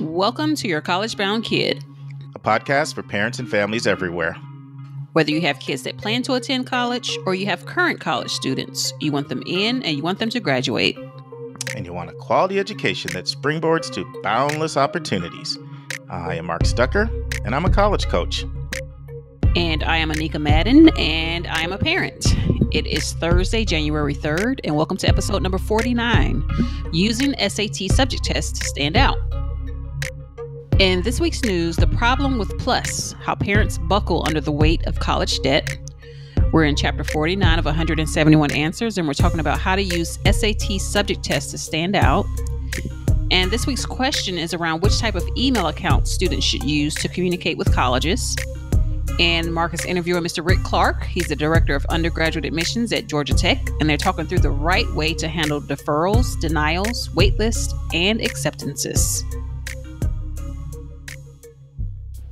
Welcome to Your College Bound Kid, a podcast for parents and families everywhere. Whether you have kids that plan to attend college or you have current college students, you want them in and you want them to graduate. And you want a quality education that springboards to boundless opportunities. I am Mark Stucker, and I'm a college coach. And I am Anika Madden, and I am a parent. It is Thursday, January 3rd, and welcome to episode number 49, Using SAT Subject Tests to Stand Out. In this week's news, the problem with PLUS, how parents buckle under the weight of college debt. We're in chapter 49 of 171 answers, and we're talking about how to use SAT subject tests to stand out. And this week's question is around which type of email account students should use to communicate with colleges. And Mark is interviewing Mr. Rick Clark. He's the director of Undergraduate Admissions at Georgia Tech, and they're talking through the right way to handle deferrals, denials, waitlists, and acceptances.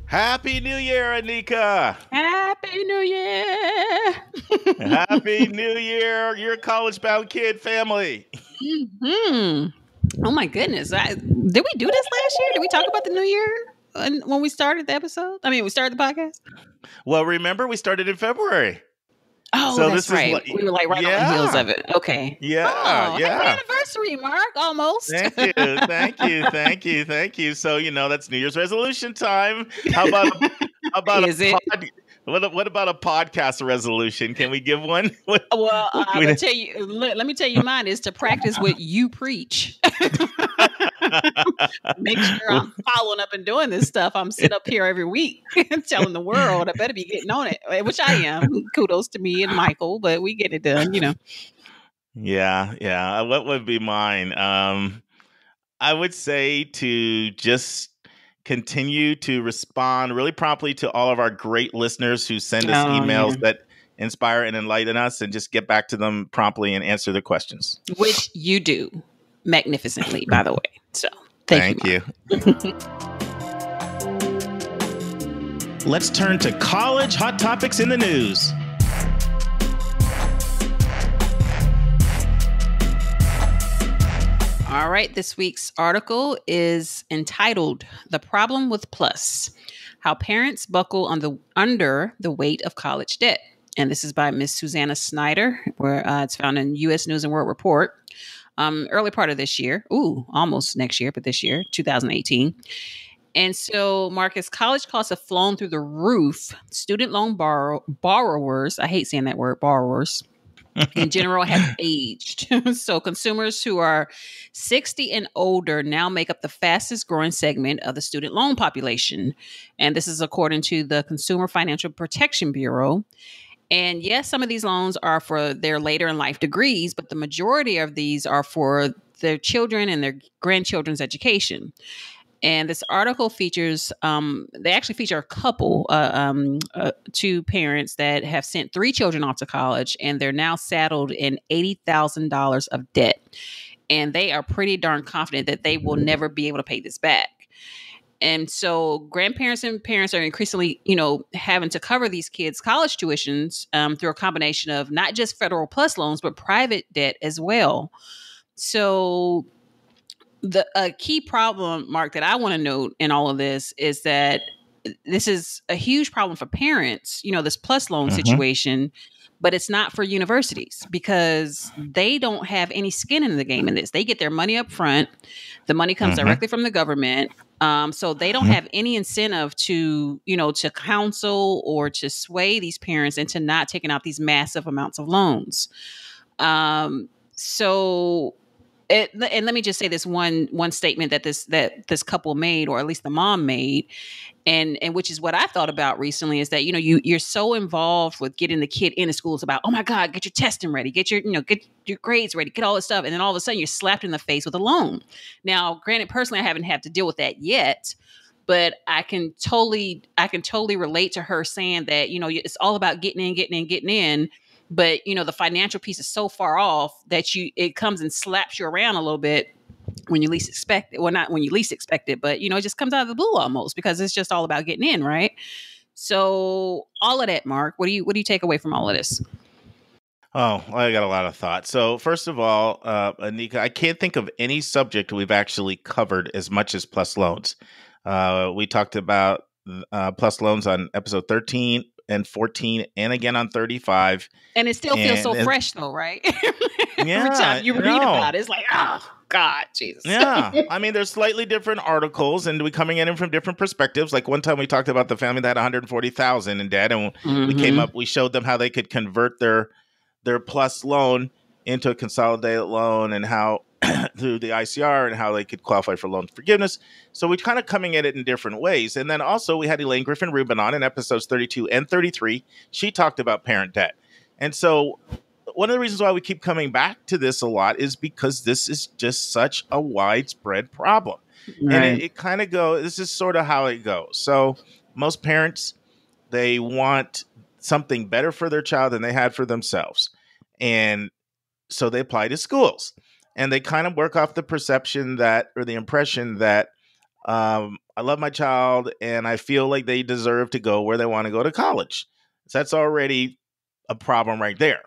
Happy New Year, Anika! Happy New Year! Happy New Year, your college-bound kid family. Mm-hmm. Oh my goodness! Did we do this last year? Did we talk about the New Year when we started the episode? We started the podcast. Well, remember we started in February. Oh, so that's right. We were right on the heels of it. Okay. Yeah. Happy anniversary, Mark. Almost. Thank you. So, that's New Year's resolution time. How about what about a podcast resolution? Can we give one? Well, I will tell you. Let me tell you, mine is to practice what you preach. Make sure I'm following up and doing this stuff. I'm sitting up here every week telling the world I better be getting on it, which I am. Kudos to me and Michael, but we get it done, Yeah. What would be mine? I would say to just continue to respond really promptly to all of our great listeners who send us emails that inspire and enlighten us, and just get back to them promptly and answer their questions. Which you do magnificently, by the way. So thank you. Let's turn to college hot topics in the news. All right, this week's article is entitled "The Problem with PLUS: How Parents Buckle Under the Weight of College Debt." And this is by Miss Susannah Snider, where it's found in U.S. News and World Report. Early part of this year, almost next year, but this year, 2018. And so, Marcus, college costs have flown through the roof. Student loan borrowers, I hate saying that word, borrowers, in general have aged. So consumers who are 60 and older now make up the fastest growing segment of the student loan population. And this is according to the Consumer Financial Protection Bureau. And yes, some of these loans are for their later in life degrees, but the majority of these are for their children and their grandchildren's education. And this article features, they actually feature a couple, two parents that have sent 3 children off to college, and they're now saddled in $80,000 of debt. And they are pretty darn confident that they will never be able to pay this back. And so grandparents and parents are increasingly, having to cover these kids' college tuitions through a combination of not just federal PLUS loans, but private debt as well. So a key problem, Mark, that I want to note in all of this is that this is a huge problem for parents, this PLUS loan situation, but it's not for universities because they don't have any skin in the game in this. They get their money up front. The money comes directly from the government. So they don't have any incentive to counsel or to sway these parents into not taking out these massive amounts of loans. And let me just say this one statement that this couple made, or at least the mom made, and which is what I thought about recently, is that you're so involved with getting the kid into school. It's about, oh my God, get your testing ready, get your grades ready, get all this stuff, and then all of a sudden you're slapped in the face with a loan. Now, granted, personally, I haven't had to deal with that yet, but I can totally relate to her saying that it's all about getting in. But, the financial piece is so far off that it comes and slaps you around a little bit when you least expect it. Well, not when you least expect it, but, it just comes out of the blue almost, because it's just all about getting in, right? So all of that, Mark, what do you take away from all of this? Oh, I got a lot of thoughts. So, first of all, Anika, I can't think of any subject we've actually covered as much as plus loans. We talked about plus loans on episode 13 and 14, and again on 35. And it still feels so And fresh, though, right? Every yeah, time you read about it, it's like, oh, God, Jesus. Yeah. I mean, there's slightly different articles and we coming in from different perspectives. Like one time we talked about the family that had 140,000 in debt, and we showed them how they could convert their plus loan into a consolidated loan and how through the ICR and how they could qualify for loan forgiveness. So we're kind of coming at it in different ways. And then also we had Elaine Griffin Rubin on in episodes 32 and 33. She talked about parent debt. And so one of the reasons why we keep coming back to this a lot is because this is just such a widespread problem. Right. And it kind of goes, this is sort of how it goes. So most parents, they want something better for their child than they had for themselves. And so they apply to schools and they kind of work off the perception that, or the impression that, I love my child and I feel like they deserve to go where they want to go to college. So that's already a problem right there.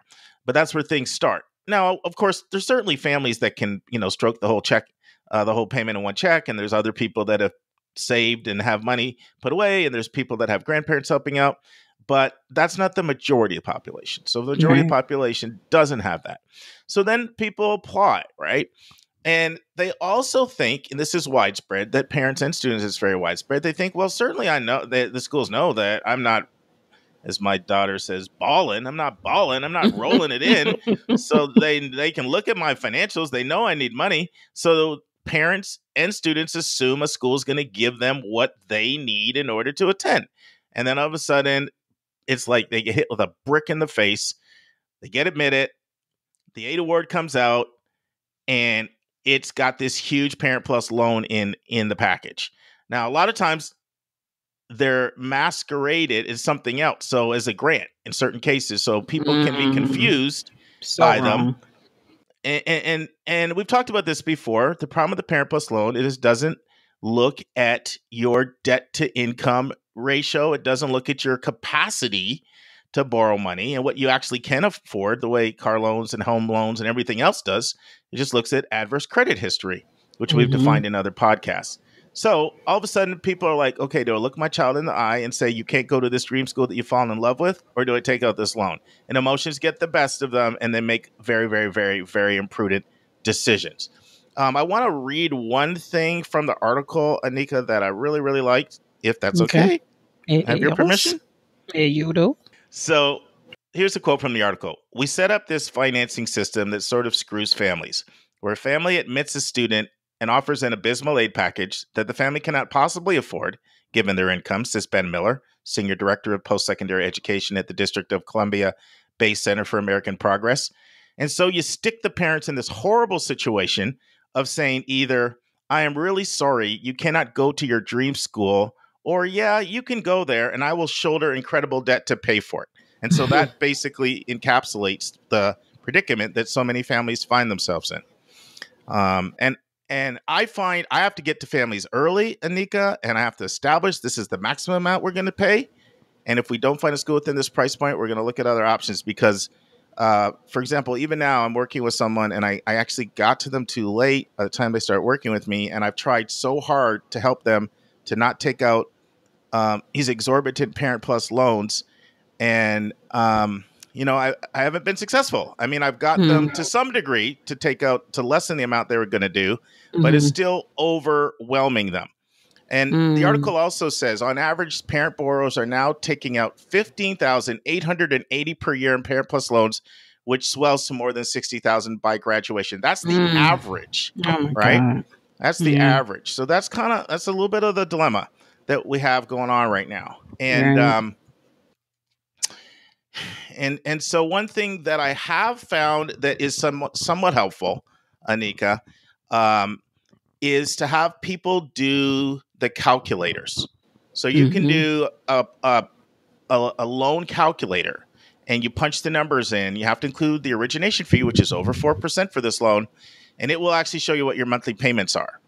But that's where things start. Now, of course, there's certainly families that can, stroke the whole check, the whole payment in one check. And there's other people that have saved and have money put away. And there's people that have grandparents helping out. But that's not the majority of the population. So the majority of the population doesn't have that. So then people apply, right? And they also think, and this is widespread, that parents and students is very widespread. They think, well, certainly I know that the schools know that I'm not, as my daughter says, balling. I'm not balling. I'm not rolling it in. So they can look at my financials. They know I need money. So parents and students assume a school is going to give them what they need in order to attend. And then all of a sudden, it's like they get hit with a brick in the face. They get admitted. The 8 award comes out, and it's got this huge Parent Plus loan in the package. Now, a lot of times, they're masqueraded as something else. So as a grant in certain cases. So people can be confused by them. And we've talked about this before. The problem with the Parent Plus loan is it doesn't look at your debt to income ratio. It doesn't look at your capacity to borrow money and what you actually can afford, the way car loans and home loans and everything else does. It just looks at adverse credit history, which we've defined in other podcasts. So all of a sudden, people are like, okay, do I look my child in the eye and say, you can't go to this dream school that you've fallen in love with? Or do I take out this loan? And emotions get the best of them, and they make very, very, very, very imprudent decisions. I want to read one thing from the article, Anika, that I really, really liked, if that's okay. Have your permission? You do. So here's a quote from the article. We set up this financing system that sort of screws families, where a family admits a student and offers an abysmal aid package that the family cannot possibly afford, given their income, says Ben Miller, Senior Director of Post-Secondary Education at the District of Columbia-based Center for American Progress. And so you stick the parents in this horrible situation of saying either, I am really sorry, you cannot go to your dream school, or yeah, you can go there and I will shoulder incredible debt to pay for it. And so that basically encapsulates the predicament that so many families find themselves in. And I find I have to get to families early, Anika, and I have to establish this is the maximum amount we're going to pay. And if we don't find a school within this price point, we're going to look at other options because, for example, even now I'm working with someone and I actually got to them too late by the time they start working with me. And I've tried so hard to help them to not take out these exorbitant Parent Plus loans. And, I haven't been successful. I mean, I've got them to some degree to lessen the amount they were going to do, but it's still overwhelming them. And the article also says, on average, parent borrowers are now taking out $15,880 per year in Parent Plus loans, which swells to more than $60,000 by graduation. That's the average, right? God. That's the average. So that's a little bit of the dilemma that we have going on right now. And, And so one thing that I have found that is somewhat helpful, Anika, is to have people do the calculators. So you can do a loan calculator, and you punch the numbers in. You have to include the origination fee, which is over 4% for this loan, and it will actually show you what your monthly payments are.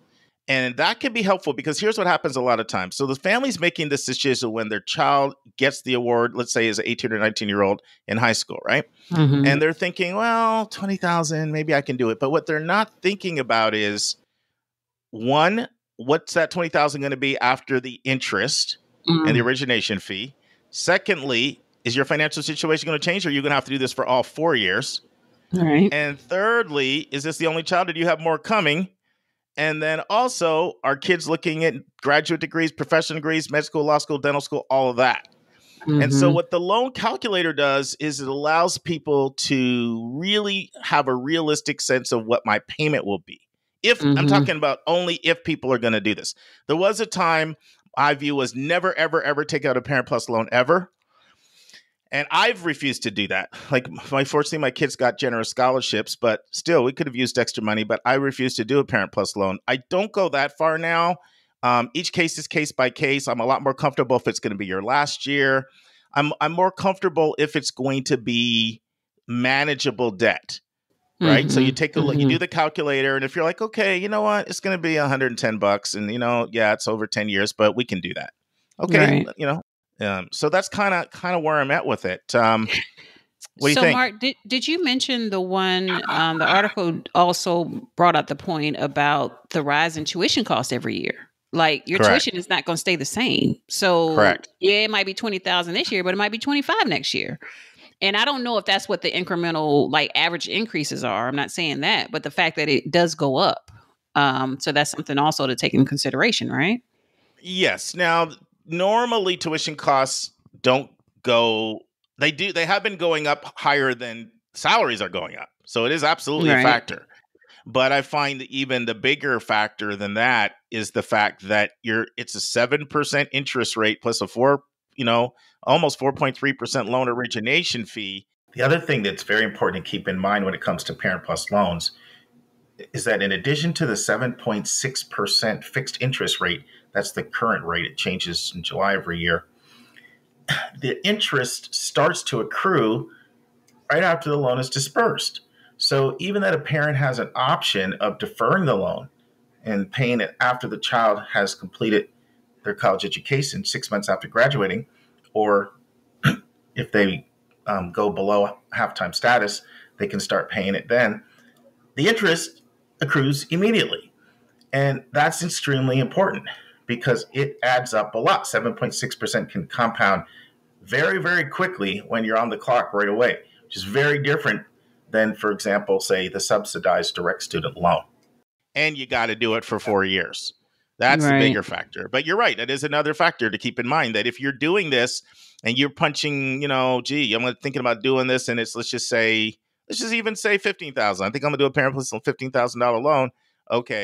And that can be helpful because here's what happens a lot of times. So the family's making this decision when their child gets the award, let's say is an 18 or 19-year-old in high school, right? Mm-hmm. And they're thinking, well, 20,000, maybe I can do it. But what they're not thinking about is, one, what's that 20,000 going to be after the interest and the origination fee? Secondly, is your financial situation going to change, or are you going to have to do this for all 4 years? Right. And thirdly, is this the only child, or do you have more coming? And then also, are kids looking at graduate degrees, professional degrees, med school, law school, dental school, all of that? Mm-hmm. And so what the loan calculator does is it allows people to really have a realistic sense of what my payment will be. If I'm talking about only if people are going to do this. There was a time I view was never, ever, ever take out a Parent Plus loan ever. And I've refused to do that. Like, fortunately, my kids got generous scholarships, but still, we could have used extra money. But I refuse to do a Parent Plus loan. I don't go that far now. Each case is case by case. I'm a lot more comfortable if it's going to be your last year. I'm more comfortable if it's going to be manageable debt, right? So you take a look, you do the calculator, and if you're like, okay, you know what, it's going to be $110, and yeah, it's over 10 years, but we can do that. Okay, right. So that's kind of where I'm at with it. What do you think? Mark, did you mention the one, the article also brought up the point about the rise in tuition costs every year? Like, your tuition is not going to stay the same. So yeah, it might be 20,000 this year, but it might be 25 next year. And I don't know if that's what the incremental, like, average increases are. I'm not saying that, but the fact that it does go up. So that's something also to take in consideration, right? Yes. Now, normally tuition costs don't go, they have been going up higher than salaries are going up. So it is absolutely a factor. But I find that even the bigger factor than that is the fact that it's a 7% interest rate plus a almost 4.3% loan origination fee. The other thing that's very important to keep in mind when it comes to Parent Plus loans is that in addition to the 7.6% fixed interest rate, that's the current rate, it changes in July every year, the interest starts to accrue right after the loan is dispersed. So even that a parent has an option of deferring the loan and paying it after the child has completed their college education 6 months after graduating, or if they go below half-time status, they can start paying it then. The interest accrues immediately. And that's extremely important because it adds up a lot. 7.6% can compound very, very quickly when you're on the clock right away, which is very different than, for example, say the subsidized direct student loan. And you got to do it for 4 years. That's the bigger factor. But you're right. That is another factor to keep in mind, that if you're doing this and you're punching, I'm thinking about doing this, and let's just even say $15,000. I think I'm gonna do a Parent Plus on $15,000 loan. Okay,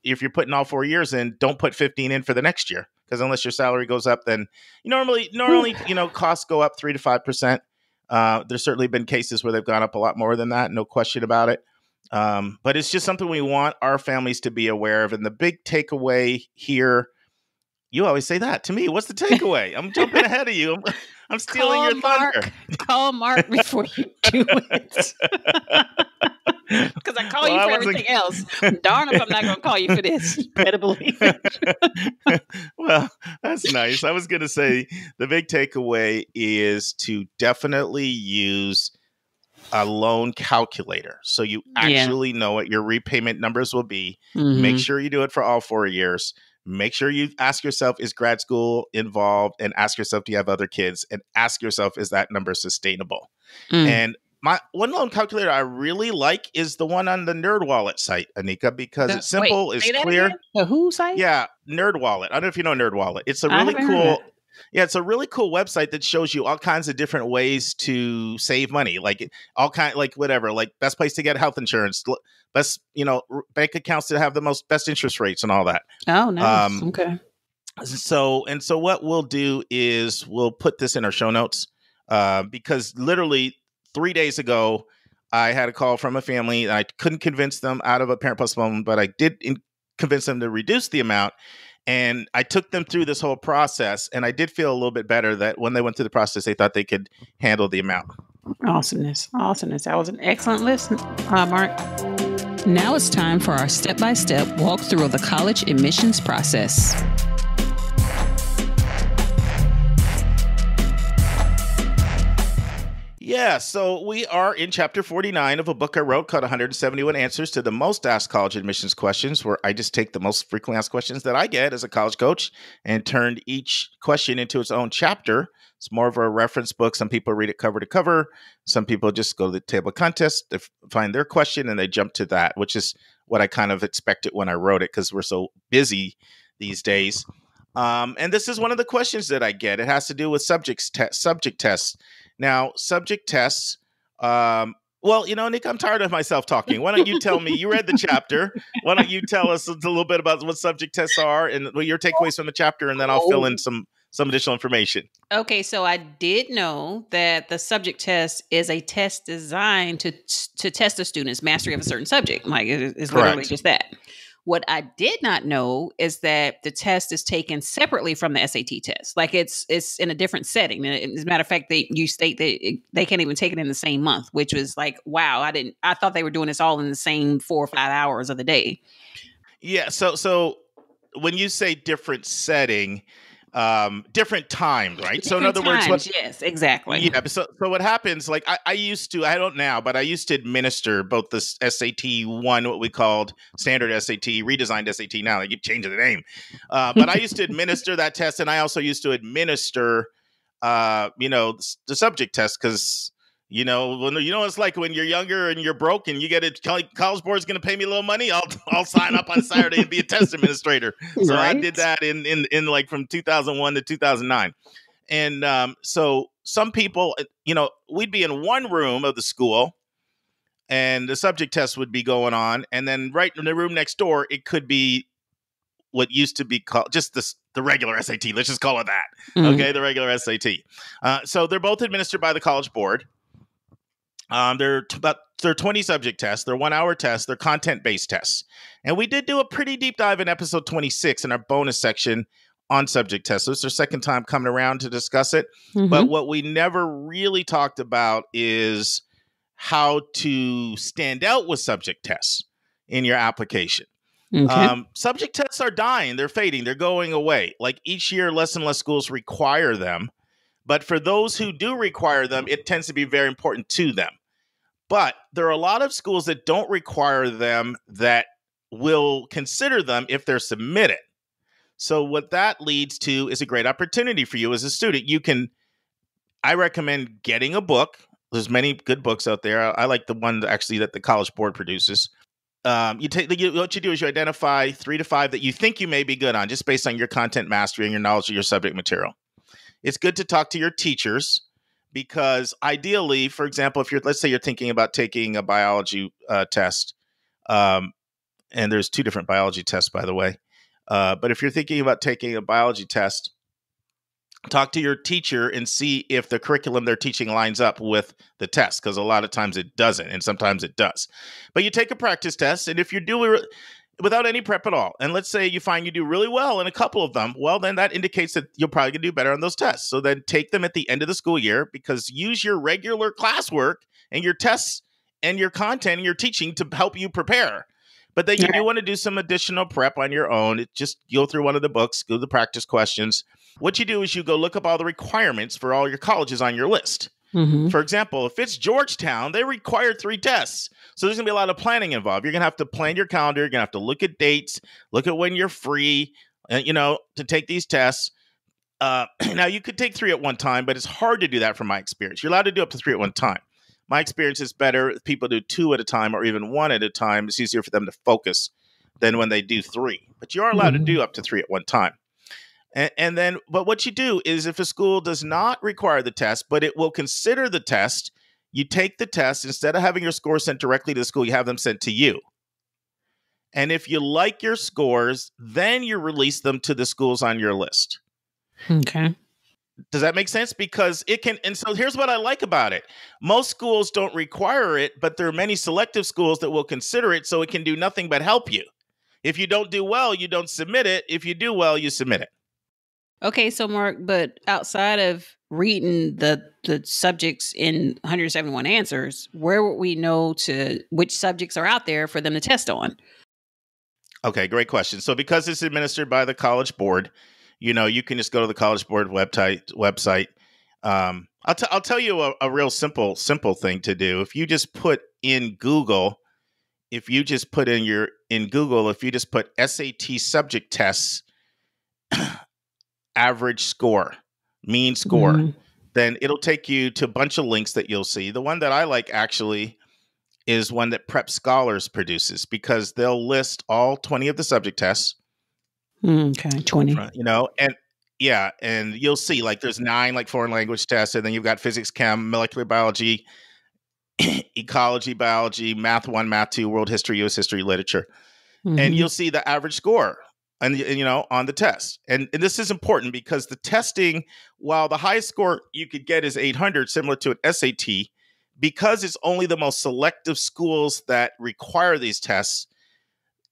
if you're putting all 4 years in, don't put 15 in for the next year, because unless your salary goes up, then normally costs go up 3 to 5%. There's certainly been cases where they've gone up a lot more than that, no question about it. But it's just something we want our families to be aware of. And the big takeaway here, you always say that to me. What's the takeaway? I'm jumping ahead of you. I'm stealing your thunder. Call Mark before you do it. Because I call you for everything else. Darn if I'm not going to call you for this. Better believe it. Well, that's nice. I was going to say the big takeaway is to definitely use a loan calculator, so you actually know what your repayment numbers will be. Make sure you do it for all 4 years. Make sure you ask yourself, is grad school involved? And ask yourself, do you have other kids? And ask yourself, is that number sustainable? And my one loan calculator I really like is the one on the NerdWallet site, Anika, because it's simple, it's clear. Again? The who site? Yeah, NerdWallet. I don't know if you know NerdWallet. It's a really cool. Yeah, it's a really cool website that shows you all kinds of different ways to save money, like best place to get health insurance, best bank accounts to have the best interest rates, and all that. Oh, nice. Okay. So what we'll do is we'll put this in our show notes, because literally 3 days ago I had a call from a family, and I couldn't convince them out of a Parent Plus loan, but I did convince them to reduce the amount. And I took them through this whole process, and I did feel a little bit better that when they went through the process, they thought they could handle the amount. Awesomeness. That was an excellent listen, Mark. Now it's time for our step-by-step walkthrough of the college admissions process. Yeah, so we are in chapter 49 of a book I wrote called 171 Answers to the Most Asked College Admissions Questions, where I just take the most frequently asked questions that I get as a college coach and turn each question into its own chapter. It's more of a reference book. Some people read it cover to cover. Some people just go to the table of contents to find their question and they jump to that, which is what I kind of expected when I wrote it because we're so busy these days. And this is one of the questions that I get. It has to do with subject tests. Now, subject tests, well, Nick, I'm tired of myself talking. Why don't you tell me, you read the chapter. Why don't you tell us a little bit about what subject tests are and your takeaways from the chapter, and then I'll fill in some additional information. Okay, so I did know that the subject test is a test designed to test a student's mastery of a certain subject. Like, it's literally just that. What I did not know is that the test is taken separately from the SAT test. Like it's in a different setting. As a matter of fact, you state that they can't even take it in the same month, which was like, wow, I thought they were doing this all in the same 4 or 5 hours of the day. Yeah. So when you say different setting, different times, right? So in other words, yes, exactly. Yeah. So what happens, like I used to, I don't now, but I used to administer both the SAT one, what we called standard SAT, redesigned SAT now, they keep changing the name. But I used to administer that test, and I also used to administer, the subject test because, when it's like when you're younger and you're broke and you get it, college board's going to pay me a little money. I'll sign up on Saturday and be a test administrator. So right? I did that in like from 2001 to 2009. And so some people, we'd be in one room of the school and the subject test would be going on. And then right in the room next door, it could be what used to be called just the regular SAT. Let's just call it that. Mm-hmm. Okay, the regular SAT. So they're both administered by the College Board. They're 20 subject tests. They're 1 hour tests. They're content-based tests. And we did do a pretty deep dive in episode 26 in our bonus section on subject tests. So it's our second time coming around to discuss it. Mm-hmm. But what we never really talked about is how to stand out with subject tests in your application. Okay. Subject tests are dying. They're fading. They're going away. Like each year, less and less schools require them. But for those who do require them, it tends to be very important to them. But there are a lot of schools that don't require them that will consider them if they're submitted. So what that leads to is a great opportunity for you as a student. I recommend getting a book. There's many good books out there. I like the one actually that the College Board produces. What you do is you identify 3 to 5 that you think you may be good on just based on your content mastery and your knowledge of your subject material. It's good to talk to your teachers because ideally, for example, let's say you're thinking about taking a biology test, and there's 2 different biology tests, by the way. But if you're thinking about taking a biology test, talk to your teacher and see if the curriculum they're teaching lines up with the test, because a lot of times it doesn't, and sometimes it does. But you take a practice test, and if you're doing without any prep at all, and let's say you find you do really well in a couple of them, well, then that indicates that you're probably going to do better on those tests. So then take them at the end of the school year, because use your regular classwork and your tests and your content and your teaching to help you prepare. But then you do want to do some additional prep on your own. Just go through one of the books, go to the practice questions. What you do is you go look up all the requirements for all your colleges on your list. Mm-hmm. For example, if it's Georgetown, they require 3 tests. So there's going to be a lot of planning involved. You're going to have to plan your calendar. You're going to have to look at dates, look at when you're free, to take these tests. Now, you could take 3 at one time, but it's hard to do that from my experience. You're allowed to do up to 3 at one time. My experience is better if people do 2 at a time or even 1 at a time. It's easier for them to focus than when they do 3. But you are allowed to do up to 3 at one time. But what you do is if a school does not require the test, but it will consider the test, you take the test. Instead of having your scores sent directly to the school, you have them sent to you. And if you like your scores, then you release them to the schools on your list. Okay. Does that make sense? Because it can. And so here's what I like about it. Most schools don't require it, but there are many selective schools that will consider it. So it can do nothing but help you. If you don't do well, you don't submit it. If you do well, you submit it. Okay, so Mark, but outside of reading the subjects in 171 answers, where would we know to which subjects are out there for them to test on? Okay, great question. So because it's administered by the College Board, you can just go to the College Board website. I'll tell you a real simple thing to do. If you just put in Google, if you just put SAT subject tests average score, mean score, then it'll take you to a bunch of links that you'll see. The one that I like actually is one that Prep Scholars produces, because they'll list all 20 of the subject tests. Okay, 20. And you'll see like there's 9 like foreign language tests, and then you've got physics, chem, molecular biology, ecology, biology, math 1, math 2, world history, US history, literature. And you'll see the average score and on the test. And this is important because the testing, while the highest score you could get is 800, similar to an SAT, because it's only the most selective schools that require these tests,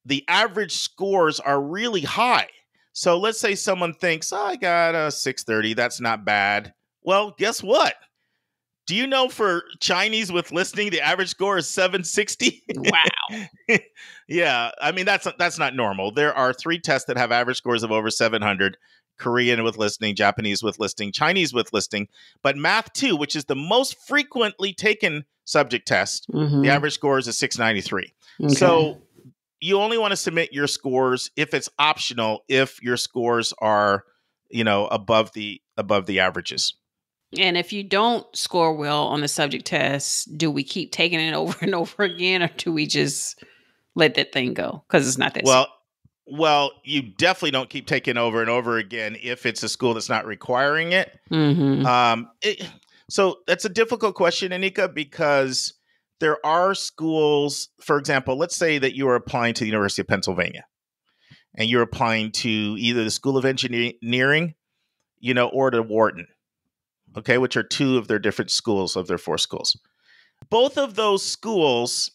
the average scores are really high. So let's say someone thinks, I got a 630, that's not bad. Well, guess what? Do you know for Chinese with listening, the average score is 760? Wow. Yeah, I mean, that's not normal. There are 3 tests that have average scores of over 700. Korean with listening, Japanese with listening, Chinese with listening. But Math 2, which is the most frequently taken subject test, the average score is a 693. Okay. So you only want to submit your scores if it's optional, if your scores are, above the averages. And if you don't score well on the subject test, do we keep taking it over and over again, or do we just let that thing go because it's not that Well, you definitely don't keep taking over and over again if it's a school that's not requiring it. So that's a difficult question, Anika, because there are schools, for example, let's say that you are applying to the University of Pennsylvania and you're applying to either the School of Engineering, or to Wharton, okay, which are 2 of their different schools of their 4 schools. Both of those schools,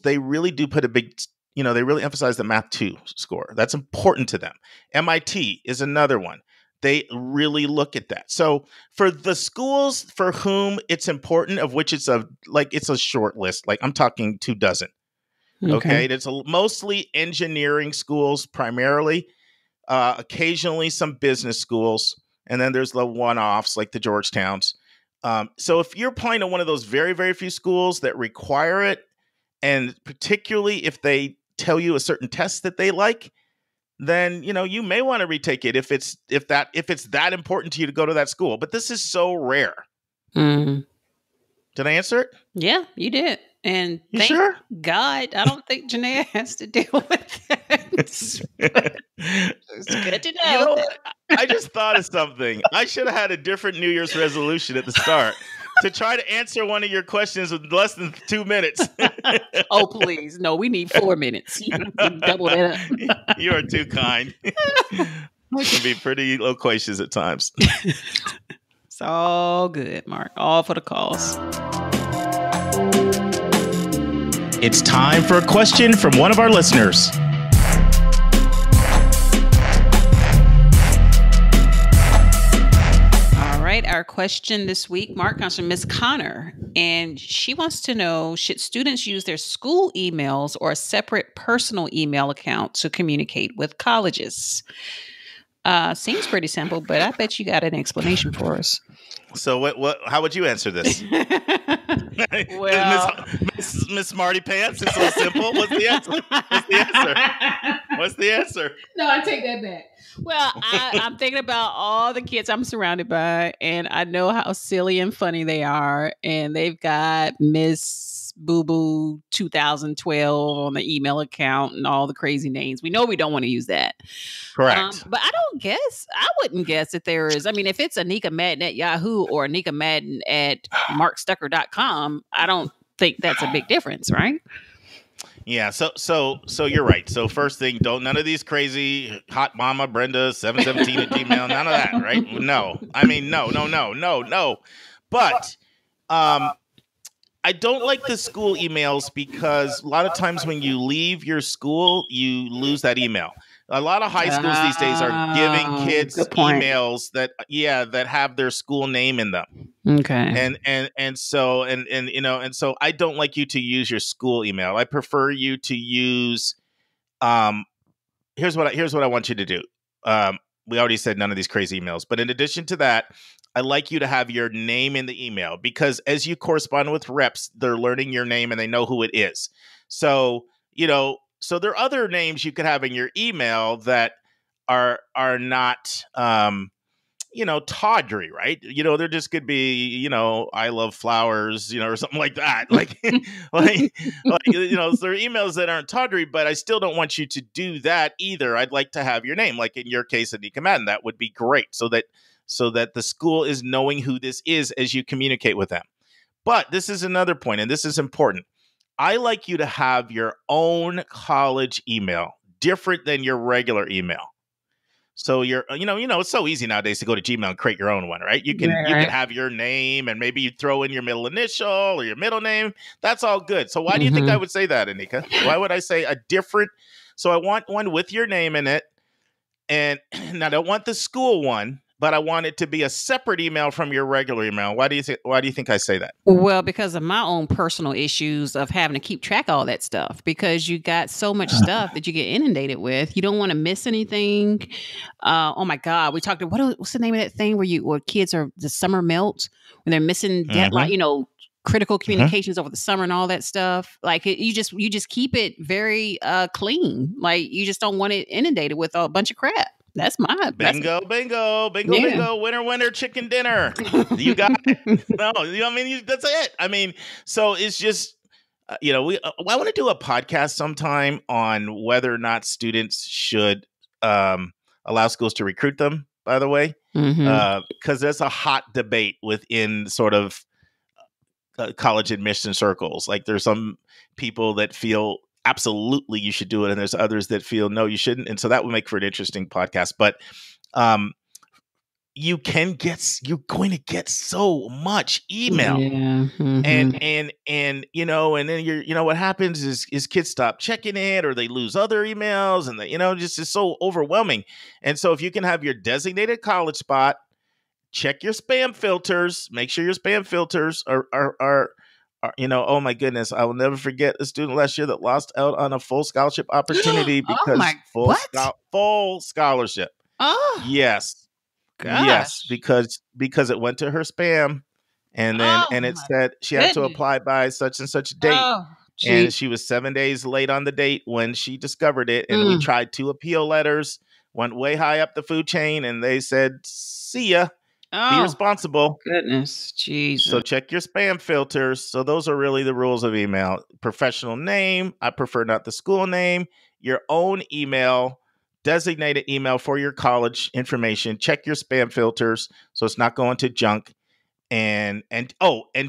they really do put a big, they really emphasize the Math 2 score. That's important to them. MIT is another one. They really look at that. So for the schools for whom it's important, of which it's a short list, like I'm talking 2 dozen. Okay. It's mostly engineering schools primarily, occasionally some business schools. And then there's the one-offs like the Georgetowns. So if you're applying to one of those very, very few schools that require it, and particularly if they tell you a certain test that they like, then you may want to retake it if it's that important to you to go to that school. But this is so rare. Did I answer it? Yeah, you did. And you sure? God, I don't think Janaea has to deal with that. It's good to know. You know what? I just thought of something. I should have had a different New Year's resolution at the start to try to answer one of your questions with less than 2 minutes. Oh, please. No, we need 4 minutes. Double that up. You are too kind. I can be pretty loquacious at times. It's all good, Mark. All for the cause. It's time for a question from one of our listeners. All right. Our question this week, Mark, comes from Ms. Connor. And she wants to know, should students use their school emails or a separate personal email account to communicate with colleges? Seems pretty simple, but I bet you got an explanation for us. So how would you answer this? Well, Miss Smarty Pants, it's so simple. What's the answer? No, I take that back. Well, I'm thinking about all the kids I'm surrounded by, and I know how silly and funny they are. And they've got Miss Boo Boo 2012 on the email account and all the crazy names. We know we don't want to use that. Correct. But I wouldn't guess that there is. I mean, if it's Anika Madden at Yahoo or Anika Madden at markstucker.com, I don't think that's a big difference, right? Yeah, so you're right. So first thing, none of these crazy hot mama Brenda 717 at Gmail, none of that, right? No. I mean, no. But I don't like the school emails because a lot of times when you leave your school, you lose that email. A lot of high schools these days are giving kids emails that have their school name in them. Okay. And so I don't like you to use your school email. I prefer you to use here's what I want you to do. We already said none of these crazy emails, but in addition to that, I like you to have your name in the email, because as you correspond with reps, they're learning your name and they know who it is. So, so there are other names you could have in your email that are not tawdry, right? There just could be, I love flowers, or something like that. Like, like, there are emails that aren't tawdry, but I still don't want you to do that either. I'd like to have your name, like in your case, Anika Madden. That would be great, so that the school is knowing who this is as you communicate with them. But this is another point, and this is important. I like you to have your own college email, different than your regular email. So it's so easy nowadays to go to Gmail and create your own one, right? You can have your name, and maybe you throw in your middle initial or your middle name. That's all good. So why do you think I would say that, Anika? Why would I say a different? So I want one with your name in it, and I don't want the school one, but I want it to be a separate email from your regular email. Why do you think I say that? Well, because of my own personal issues of having to keep track of all that stuff, because you got so much stuff that you get inundated with. You don't want to miss anything. Oh my God. We talked about what's the name of that thing where kids are the summer melt when they're missing deadline, critical communications over the summer and all that stuff. Like you just keep it very clean. Like you just don't want it inundated with a bunch of crap. That's my bingo, winner, chicken dinner. You got it. No, that's it. I mean, so it's just, I want to do a podcast sometime on whether or not students should allow schools to recruit them, by the way, because there's a hot debate within sort of college admission circles. Like there's some people that feel absolutely you should do it, and there's others that feel no, you shouldn't. And so that would make for an interesting podcast. But you're going to get so much email, and then what happens is kids stop checking it, or they lose other emails, and just is so overwhelming. And so if you can have your designated college spot, check your spam filters, make sure your spam filters are oh my goodness, I will never forget a student last year that lost out on a full scholarship opportunity because full scholarship. Oh, yes, gosh. yes, because it went to her spam, and then it said she had to apply by such and such date, and she was 7 days late on the date when she discovered it. And we tried 2 appeal letters, went way high up the food chain, and they said, "See ya." Be responsible. Goodness, Jesus. So check your spam filters. So those are really the rules of email. Professional name. I prefer not the school name. Your own email, designated email for your college information. Check your spam filters so it's not going to junk. And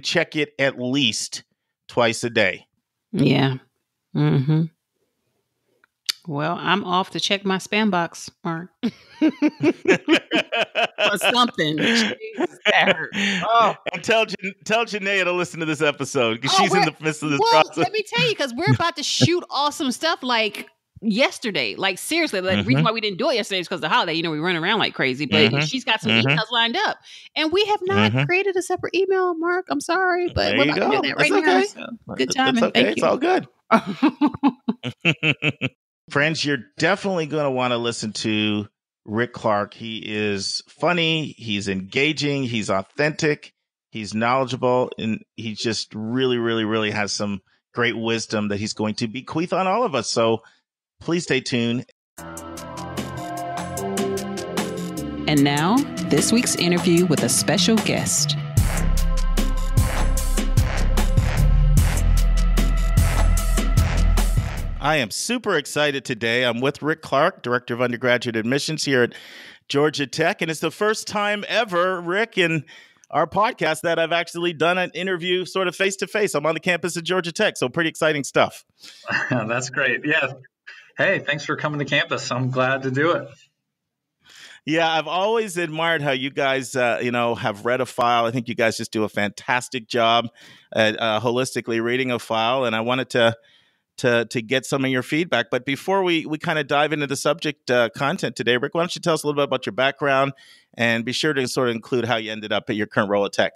check it at least twice a day. Yeah. Well, I'm off to check my spam box, Mark. Or something. Jesus, that hurt. Oh. And tell Janaea to listen to this episode, because she's in the midst of this process. Let me tell you, because we're about to shoot awesome stuff like yesterday. Like seriously, the reason why we didn't do it yesterday is because of the holiday. We run around like crazy, but she's got some emails lined up, and we have not created a separate email. Mark, I'm sorry, but we're about to do that right now. So, good timing. Okay. Thank you. It's all good. Friends, you're definitely going to want to listen to Rick Clark. He is funny. He's engaging. He's authentic. He's knowledgeable. And he just really, really, really has some great wisdom that he's going to bequeath on all of us. So please stay tuned. And now, this week's interview with a special guest. I am super excited today. I'm with Rick Clark, Director of Undergraduate Admissions here at Georgia Tech. And it's the first time ever, Rick, in our podcast that I've actually done an interview sort of face-to-face. I'm on the campus at Georgia Tech, so pretty exciting stuff. That's great. Yeah. Hey, thanks for coming to campus. I'm glad to do it. Yeah, I've always admired how you guys, have read a file. I think you guys just do a fantastic job at holistically reading a file. And I wanted to to get some of your feedback. But before we kind of dive into the subject content today, Rick, why don't you tell us a little bit about your background and be sure to sort of include how you ended up at your current role at Tech.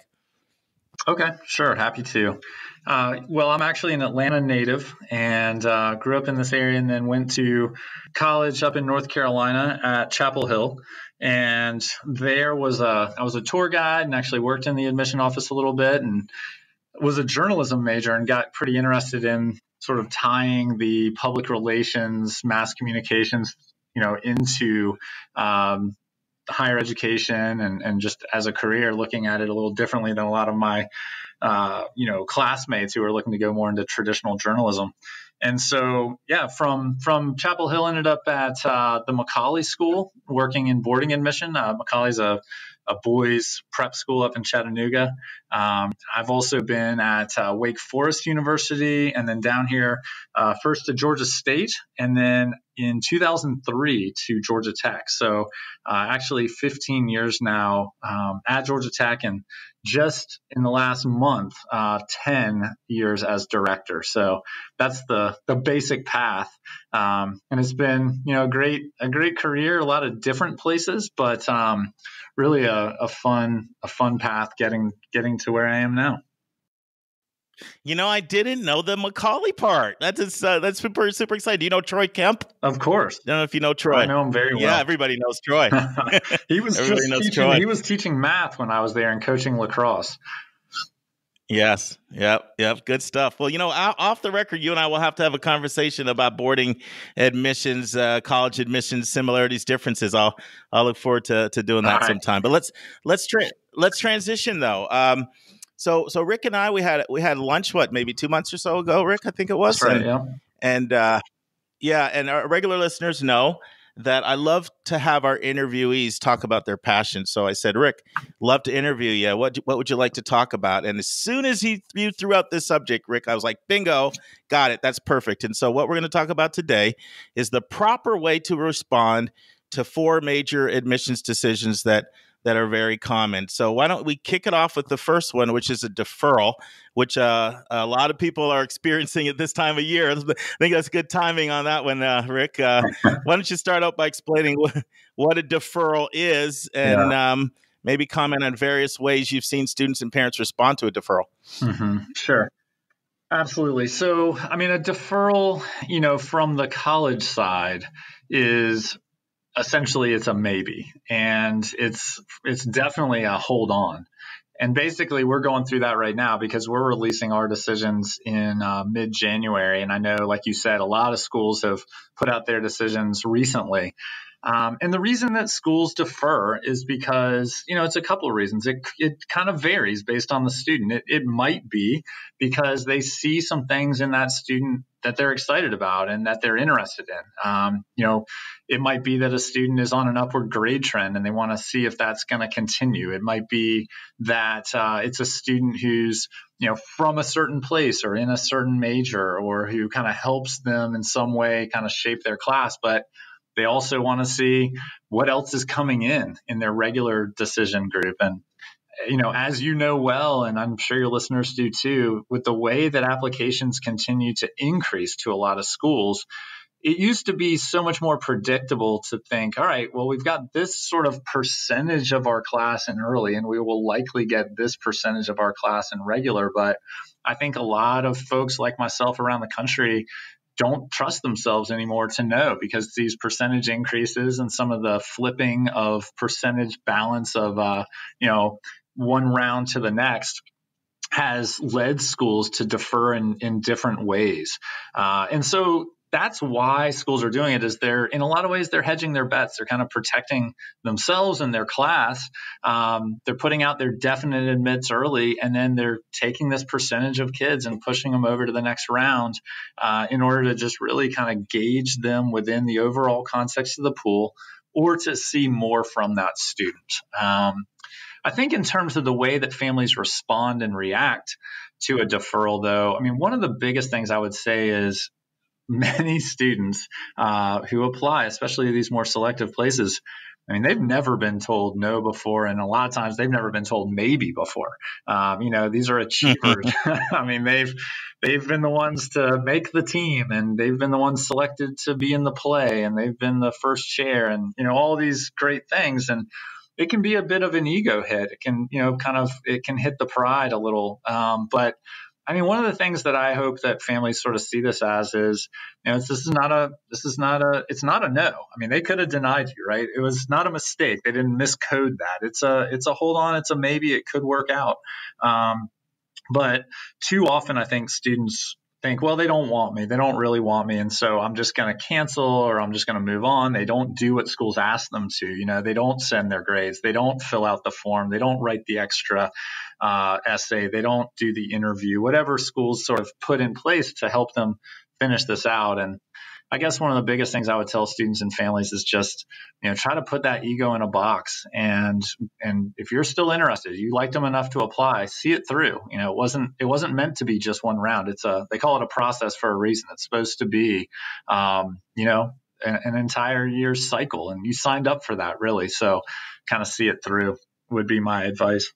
Okay, sure. Happy to. Well, I'm actually an Atlanta native and grew up in this area and then went to college up in North Carolina at Chapel Hill. And I was a tour guide and actually worked in the admission office a little bit and was a journalism major and got pretty interested in sort of tying the public relations, mass communications, into higher education and just as a career, looking at it a little differently than a lot of my, classmates who are looking to go more into traditional journalism. And so, from Chapel Hill, ended up at the Macaulay School, working in boarding admission. Macaulay's a boys prep school up in Chattanooga. I've also been at Wake Forest University, and then down here, first to Georgia State, and then in 2003 to Georgia Tech. So actually 15 years now at Georgia Tech, and just in the last month, 10 years as director. So that's the basic path. And it's been, a great career, a lot of different places, but really a fun path getting to where I am now. I didn't know the Macaulay part. That's super exciting. Do you know Troy Kemp? Of course. I don't know if you know Troy. I know him very well. Yeah, everybody knows Troy. He was He was teaching math when I was there and coaching lacrosse. Yes. Yep. Good stuff. Well, off the record, you and I will have to have a conversation about boarding admissions, college admissions, similarities, differences. I'll look forward to doing that sometime. But let's transition though. So Rick and I, we had lunch, maybe 2 months or so ago, Rick, I think it was. That's right, And our regular listeners know that I love to have our interviewees talk about their passion. So I said, Rick, love to interview you. What would you like to talk about? And as soon as you threw out this subject, Rick, I was like, bingo, got it. That's perfect. And so what we're going to talk about today is the proper way to respond to 4 major admissions decisions that are very common. So why don't we kick it off with the first one, which is a deferral, which a lot of people are experiencing at this time of year. I think that's good timing on that one, Rick. Why don't you start out by explaining what a deferral is and maybe comment on various ways you've seen students and parents respond to a deferral. Mm-hmm. Sure. Absolutely. So, a deferral, from the college side is essentially it's a maybe, and it's definitely a hold on. And basically we're going through that right now because we're releasing our decisions in mid-January. And I know, like you said, a lot of schools have put out their decisions recently. And the reason that schools defer is because, it's a couple of reasons. It kind of varies based on the student. It might be because they see some things in that student that they're excited about and that they're interested in. It might be that a student is on an upward grade trend and they want to see if that's going to continue. It might be that it's a student who's, from a certain place or in a certain major, or who kind of helps them in some way kind of shape their class. But they also want to see what else is coming in their regular decision group. And, as you know well, and I'm sure your listeners do too, with the way that applications continue to increase to a lot of schools, it used to be so much more predictable to think, all right, well, we've got this sort of percentage of our class in early, and we will likely get this percentage of our class in regular. But I think a lot of folks like myself around the country don't trust themselves anymore to know, because these percentage increases and some of the flipping of percentage balance of, one round to the next has led schools to defer in different ways. And so that's why schools are doing it, is in a lot of ways, they're hedging their bets. They're kind of protecting themselves and their class. They're putting out their definite admits early, and then they're taking this percentage of kids and pushing them over to the next round in order to just really kind of gauge them within the overall context of the pool, or to see more from that student. I think in terms of the way that families respond and react to a deferral, though, one of the biggest things I would say is many students who apply, especially these more selective places, I mean, they've never been told no before. And a lot of times they've never been told maybe before. These are achievers. I mean, they've been the ones to make the team, and they've been the ones selected to be in the play, and they've been the first chair, and, all these great things. And it can be a bit of an ego hit. It can, it can hit the pride a little. But I mean, one of the things that I hope that families sort of see this as is, it's not a no. I mean, they could have denied you, right? It was not a mistake. They didn't miscode that. It's a hold on. It's a maybe. It could work out. But too often, I think students think, well, they don't want me. They don't really want me. And so I'm just going to cancel, or I'm just going to move on. They don't do what schools ask them to. They don't send their grades. They don't fill out the form. They don't write the extra essay. They don't do the interview, whatever schools sort of put in place to help them finish this out. And I guess one of the biggest things I would tell students and families is just, try to put that ego in a box. And if you're still interested, you liked them enough to apply, see it through. It wasn't meant to be just one round. They call it a process for a reason. It's supposed to be, an entire year's cycle, and you signed up for that, really. So kind of see it through would be my advice.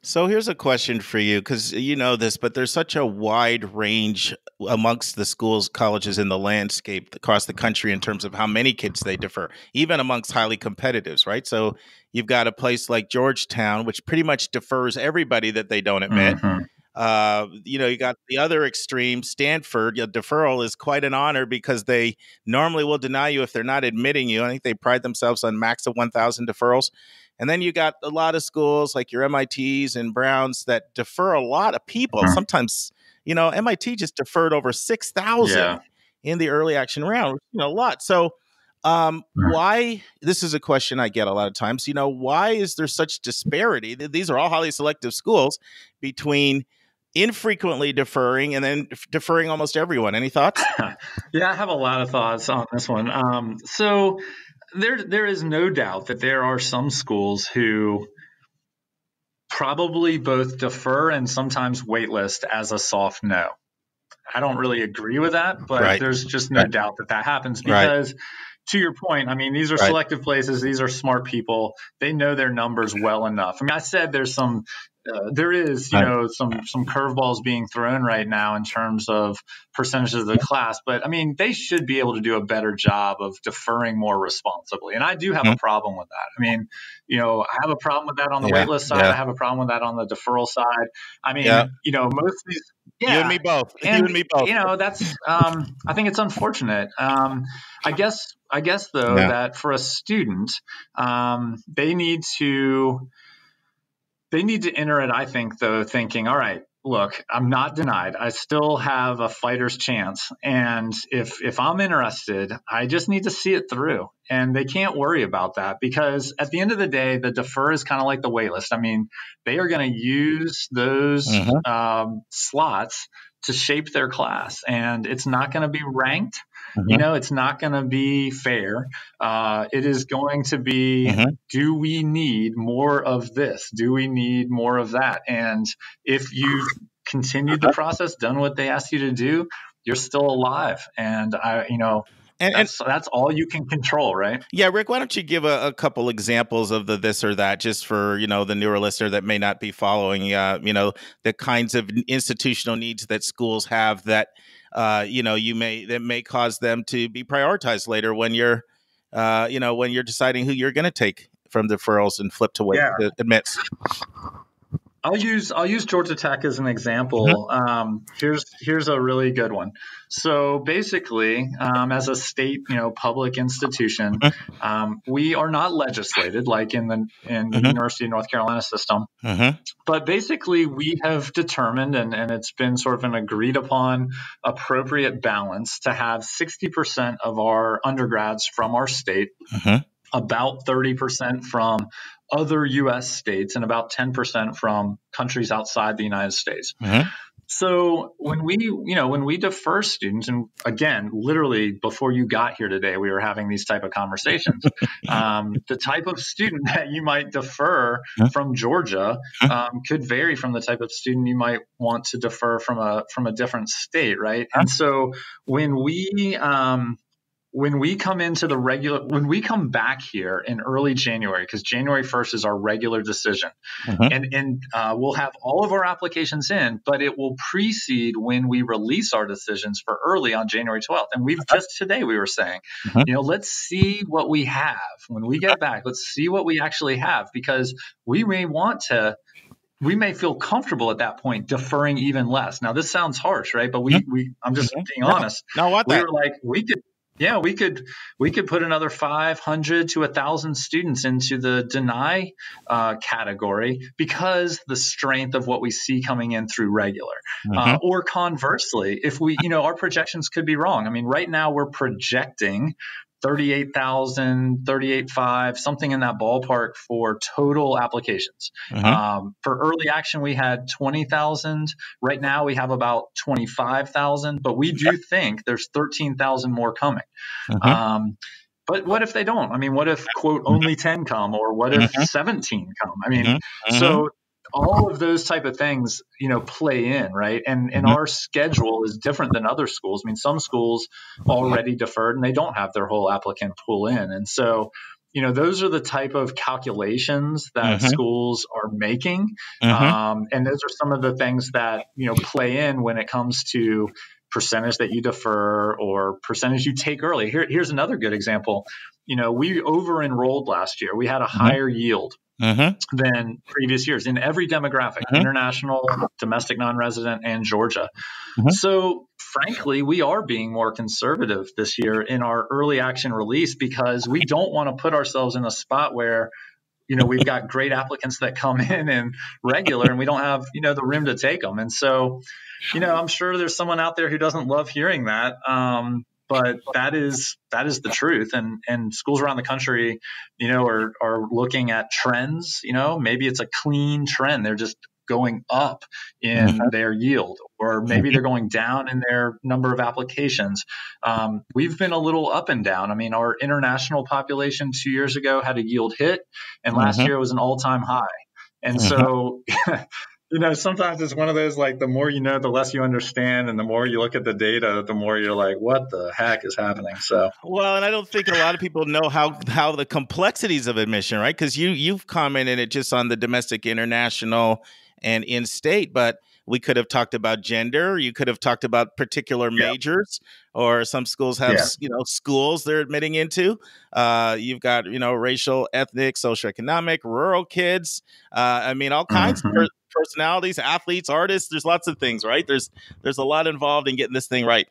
So here's a question for you, because you know this, but there's such a wide range amongst the schools, colleges in the landscape across the country in terms of how many kids they defer, even amongst highly competitives, right? So you've got a place like Georgetown, which pretty much defers everybody that they don't admit. Mm-hmm. You got the other extreme, Stanford. Deferral is quite an honor because they normally will deny you if they're not admitting you. I think they pride themselves on max of 1,000 deferrals. And then you got a lot of schools like your MITs and Browns that defer a lot of people. Mm-hmm. Sometimes, MIT just deferred over 6,000 in the early action round, which, a lot. So why, this is a question I get a lot of times, why is there such disparity? These are all highly selective schools between infrequently deferring and then deferring almost everyone. Any thoughts? Yeah, I have a lot of thoughts on this one. So there is no doubt that there are some schools who probably both defer and sometimes waitlist as a soft no. I don't really agree with that, but there's just no doubt that happens because to your point, I mean, these are selective places. These are smart people. They know their numbers well enough. I mean, I said there's some curveballs being thrown right now in terms of percentages of the class. But I mean, they should be able to do a better job of deferring more responsibly. And I do have a problem with that. I mean, I have a problem with that on the waitlist side. I have a problem with that on the deferral side. I mean, most of these. Yeah. You and me both. That's, I think it's unfortunate. I guess though, that for a student, they need to enter it, I think, though, thinking, all right, look, I'm not denied. I still have a fighter's chance. And if I'm interested, I just need to see it through. And they can't worry about that because at the end of the day, the defer is kind of like the waitlist. I mean, they are going to use those slots to shape their class, and it's not going to be ranked. It's not going to be fair. It is going to be, do we need more of this? Do we need more of that? And if you've continued the process, done what they asked you to do, you're still alive. And that's all you can control, right? Yeah, Rick, why don't you give a couple examples of the this or that, just for, the newer listener that may not be following, the kinds of institutional needs that schools have that, that may cause them to be prioritized later when you're, when you're deciding who you're going to take from deferrals and flip to admits. I'll use Georgia Tech as an example. Here's a really good one. So basically, as a state, public institution, we are not legislated like in the University of North Carolina system. But basically, we have determined, and it's been sort of an agreed upon appropriate balance to have 60% of our undergrads from our state, about 30% from other U.S. states, and about 10% from countries outside the United States. So when we defer students, and again, literally before you got here today, we were having these type of conversations. The type of student that you might defer from Georgia could vary from the type of student you might want to defer from a different state, right? And so when when we come back here in early January, because January 1st is our regular decision, and we'll have all of our applications in, but it will precede when we release our decisions for early on January 12th. And today we were saying, let's see what we have when we get back. Let's see what we actually have, because we may feel comfortable at that point deferring even less. Now, this sounds harsh, right? But I'm just being honest. No, what we were like, we could put another 500 to 1,000 students into the deny category because the strength of what we see coming in through regular. Or conversely, if our projections could be wrong. I mean, right now we're projecting 38,000, 38,500, something in that ballpark for total applications. For early action, we had 20,000. Right now, we have about 25,000, but we do think there's 13,000 more coming. But what if they don't? I mean, what if, quote, only 10 come, or what if 17 come? I mean, so all of those type of things, play in, right? And our schedule is different than other schools. I mean, some schools already deferred and they don't have their whole applicant pool in. And so, those are the type of calculations that schools are making. And those are some of the things that, play in when it comes to percentage that you defer or percentage you take early. Here's another good example. We over-enrolled last year. We had a higher yield than previous years in every demographic, international, domestic non-resident, and Georgia. So frankly, we are being more conservative this year in our early action release because we don't want to put ourselves in a spot where, we've got great applicants that come in and regular and we don't have, the room to take them. And so, I'm sure there's someone out there who doesn't love hearing that. But that is the truth. And schools around the country, are looking at trends. Maybe it's a clean trend. They're just going up in their yield, or maybe they're going down in their number of applications. We've been a little up and down. I mean, our international population 2 years ago had a yield hit, and last year it was an all-time high. And so sometimes it's one of those, like, the more you know, the less you understand. And the more you look at the data, the more you're like, what the heck is happening? So, well, and I don't think a lot of people know how the complexities of admission, right? Because you've commented it just on the domestic, international, and in-state, but we could have talked about gender. You could have talked about particular majors, or some schools have, schools they're admitting into. You've got, racial, ethnic, socioeconomic, rural kids. I mean, all kinds of personalities, athletes, artists. There's lots of things, right? There's a lot involved in getting this thing right.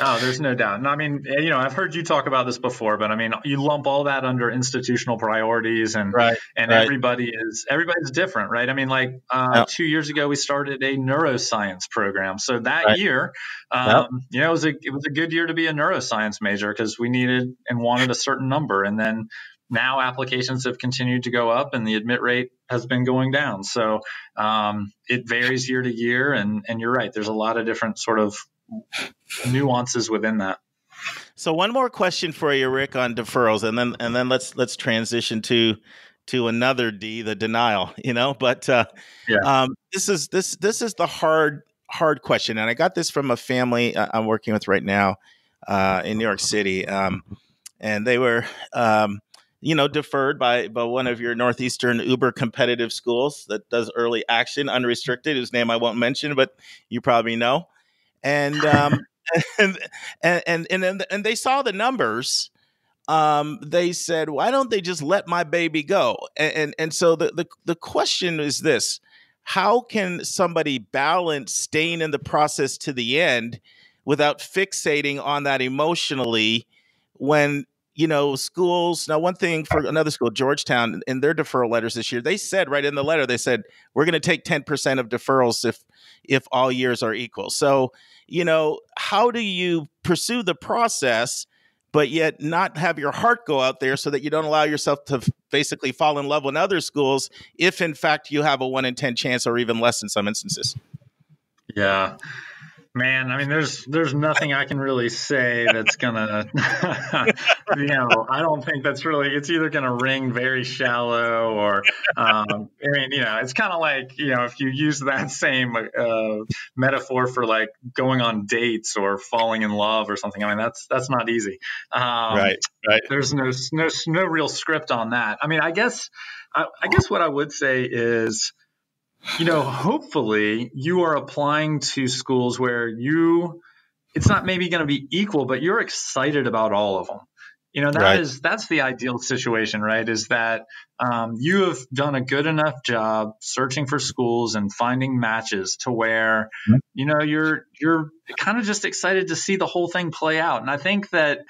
Oh, there's no doubt. And I mean, I've heard you talk about this before, but I mean, you lump all that under institutional priorities, and everybody's different, right? I mean, like 2 years ago, we started a neuroscience program. So that year, it was a good year to be a neuroscience major because we needed and wanted a certain number. And then now applications have continued to go up and the admit rate has been going down. So it varies year to year. And you're right. There's a lot of different sort of nuances within that. So one more question for you, Rick, on deferrals, and then let's transition to another D, the denial. But this is the hard question, and I got this from a family I'm working with right now in New York City, and they were deferred by one of your northeastern uber competitive schools that does early action unrestricted, whose name I won't mention, but you probably know. And and they saw the numbers. They said, why don't they just let my baby go? And so the question is this: how can somebody balance staying in the process to the end without fixating on that emotionally when schools? Now, one thing for another school, Georgetown, in their deferral letters this year, they said right in the letter, they said, we're going to take 10% of deferrals if all years are equal. So, how do you pursue the process, but yet not have your heart go out there so that you don't allow yourself to basically fall in love with other schools if, in fact, you have a 1 in 10 chance or even less in some instances? Yeah. Man, I mean, there's nothing I can really say that's gonna, I don't think that's really. It's either gonna ring very shallow or, I mean, it's kind of like, if you use that same metaphor for like going on dates or falling in love or something. I mean, that's not easy. Right. There's no real script on that. I mean, I guess what I would say is, hopefully you are applying to schools where it's not maybe going to be equal, but you're excited about all of them. That's the ideal situation, right? Is that you have done a good enough job searching for schools and finding matches to where, you're kind of just excited to see the whole thing play out. And I think that,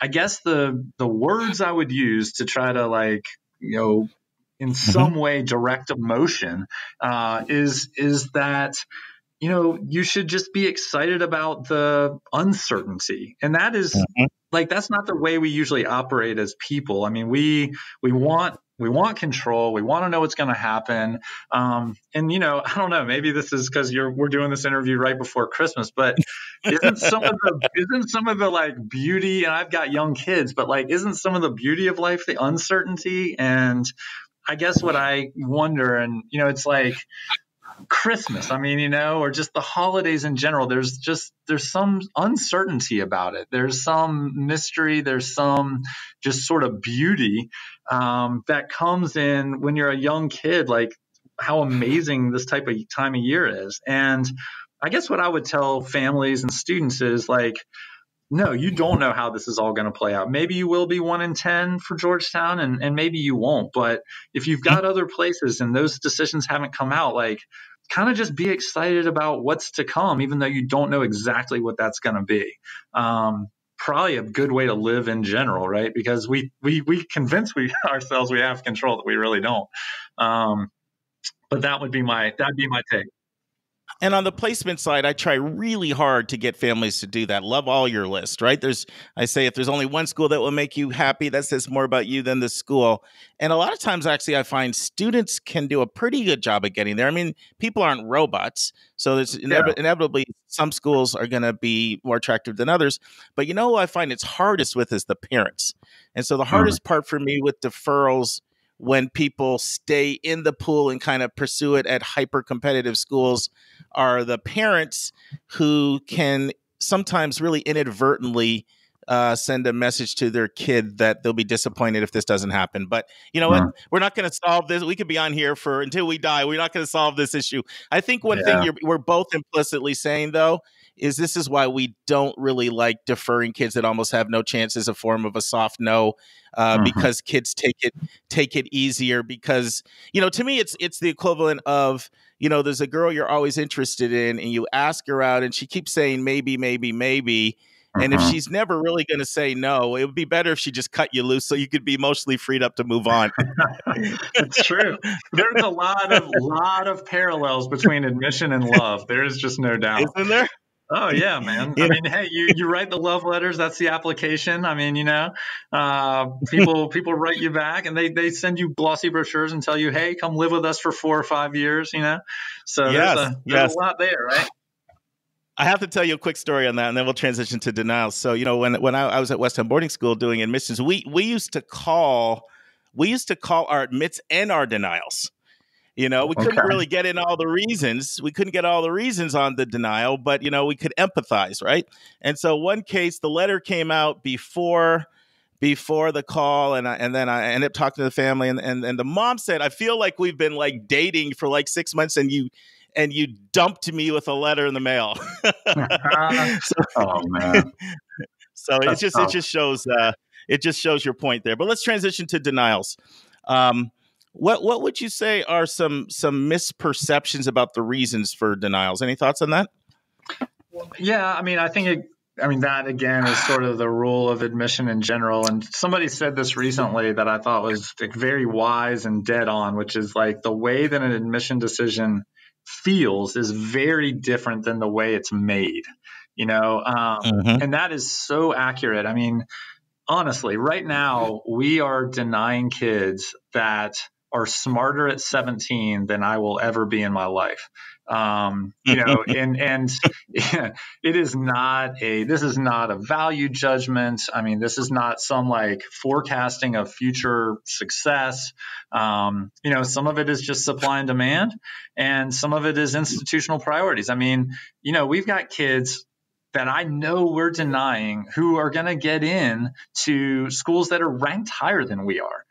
I guess the words I would use to try to in some way direct emotion is that you should just be excited about the uncertainty. And that is that's not the way we usually operate as people. I mean, we want control. We want to know what's going to happen. And I don't know, maybe this is because we're doing this interview right before Christmas, but isn't some of the beauty, and I've got young kids, but isn't some of the beauty of life the uncertainty? And I guess what I wonder, and it's like Christmas, I mean, or just the holidays in general, there's some uncertainty about it. There's some mystery. There's some just sort of beauty that comes in when you're a young kid, like how amazing this type of time of year is. And I guess what I would tell families and students is no, you don't know how this is all going to play out. Maybe you will be 1 in 10 for Georgetown and maybe you won't. But if you've got other places and those decisions haven't come out, kind of just be excited about what's to come, even though you don't know exactly what that's going to be. Probably a good way to live in general, right? Because we convince ourselves we have control that we really don't. But that'd be my take. And on the placement side, I try really hard to get families to do that. Love all your list, right? I say if there's only one school that will make you happy, that says more about you than the school. And a lot of times, actually, I find students can do a pretty good job at getting there. I mean, people aren't robots. So there's inevitably some schools are going to be more attractive than others. But who I find it's hardest with is the parents. And so the hardest part for me with deferrals when people stay in the pool and kind of pursue it at hyper competitive schools are the parents who can sometimes really inadvertently send a message to their kid that they'll be disappointed if this doesn't happen. But you know what? We're not going to solve this. We could be on here until we die. We're not going to solve this issue. I think one thing we're both implicitly saying, though, is this is why we don't really like deferring kids that almost have no chance as a form of a soft no, because kids take it easier. Because, to me, it's the equivalent of, there's a girl you're always interested in and you ask her out and she keeps saying maybe, maybe, maybe. And if she's never really going to say no, it would be better if she just cut you loose so you could be emotionally freed up to move on. It's true. There's a lot of parallels between admission and love. There is just no doubt. Isn't there? Oh yeah, man. I mean, hey, you write the love letters. That's the application. I mean, people write you back and they send you glossy brochures and tell you, hey, come live with us for 4 or 5 years. So there's a lot there, right? I have to tell you a quick story on that, and then we'll transition to denials. So, when I was at West End boarding school doing admissions, we used to call our admits and our denials. We couldn't really get in all the reasons. We couldn't get all the reasons on the denial, but, we could empathize, right? And so one case, the letter came out before the call, and then I ended up talking to the family, and the mom said, I feel like we've been dating for 6 months, and you dumped me with a letter in the mail. Oh man! So it just shows your point there. But let's transition to denials. What would you say are some misperceptions about the reasons for denials? Any thoughts on that? Yeah, I mean, I think that again is sort of the rule of admission in general. And somebody said this recently that I thought was very wise and dead on, which is the way that an admission decision feels is very different than the way it's made, and that is so accurate. I mean, honestly, right now we are denying kids that are smarter at 17 than I will ever be in my life. And this is not a value judgment. I mean, this is not some like forecasting of future success. Some of it is just supply and demand, and some of it is institutional priorities. I mean, we've got kids that I know we're denying who are going to get in to schools that are ranked higher than we are.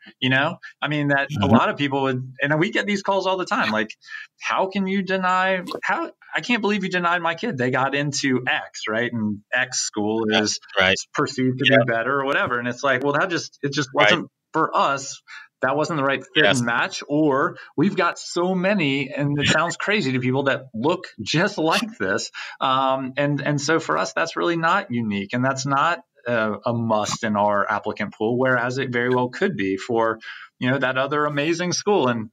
I mean, that a lot of people would, and we get these calls all the time. Like, how can you deny, I can't believe you denied my kid. They got into X, right? And X school is perceived to be better or whatever. And it's like, well, it just wasn't for us. That wasn't the right fit and match, or we've got so many, and it sounds crazy to people, that look just like this. And so for us, that's really not unique, and that's not a must in our applicant pool, whereas it very well could be for, that other amazing school. And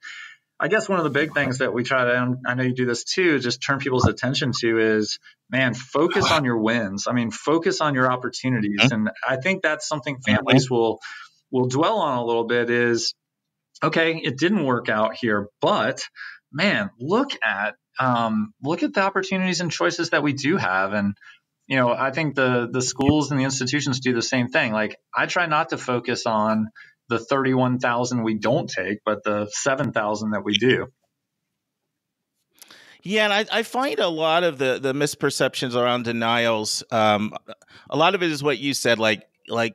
I guess one of the big things that we try to, I know you do this too, just turn people's attention to is, man, focus on your wins. I mean, focus on your opportunities. And I think that's something families will dwell on a little bit is, okay, it didn't work out here, but man, look at the opportunities and choices that we do have. And, I think the schools and the institutions do the same thing. Like, I try not to focus on the 31,000 we don't take, but the 7,000 that we do. Yeah, and I find a lot of the misperceptions around denials, a lot of it is what you said, like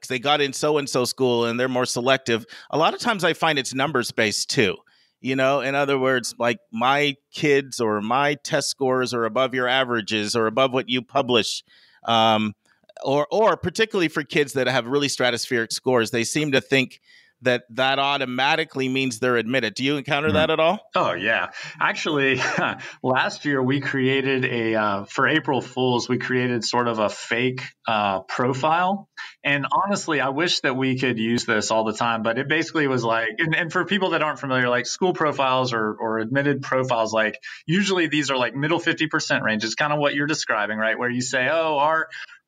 they got in so-and-so school and they're more selective. A lot of times I find it's numbers based too. In other words, like, my kids or my test scores are above your averages or above what you publish. Or particularly for kids that have really stratospheric scores, they seem to think that automatically means they're admitted. Do you encounter that at all? Oh, yeah. Actually, last year we created for April Fools, we created sort of a fake profile. And honestly, I wish that we could use this all the time, but it basically was like, and for people that aren't familiar, like school profiles or admitted profiles, like usually these are like middle 50% range. It's kind of what you're describing, right? Where you say, oh,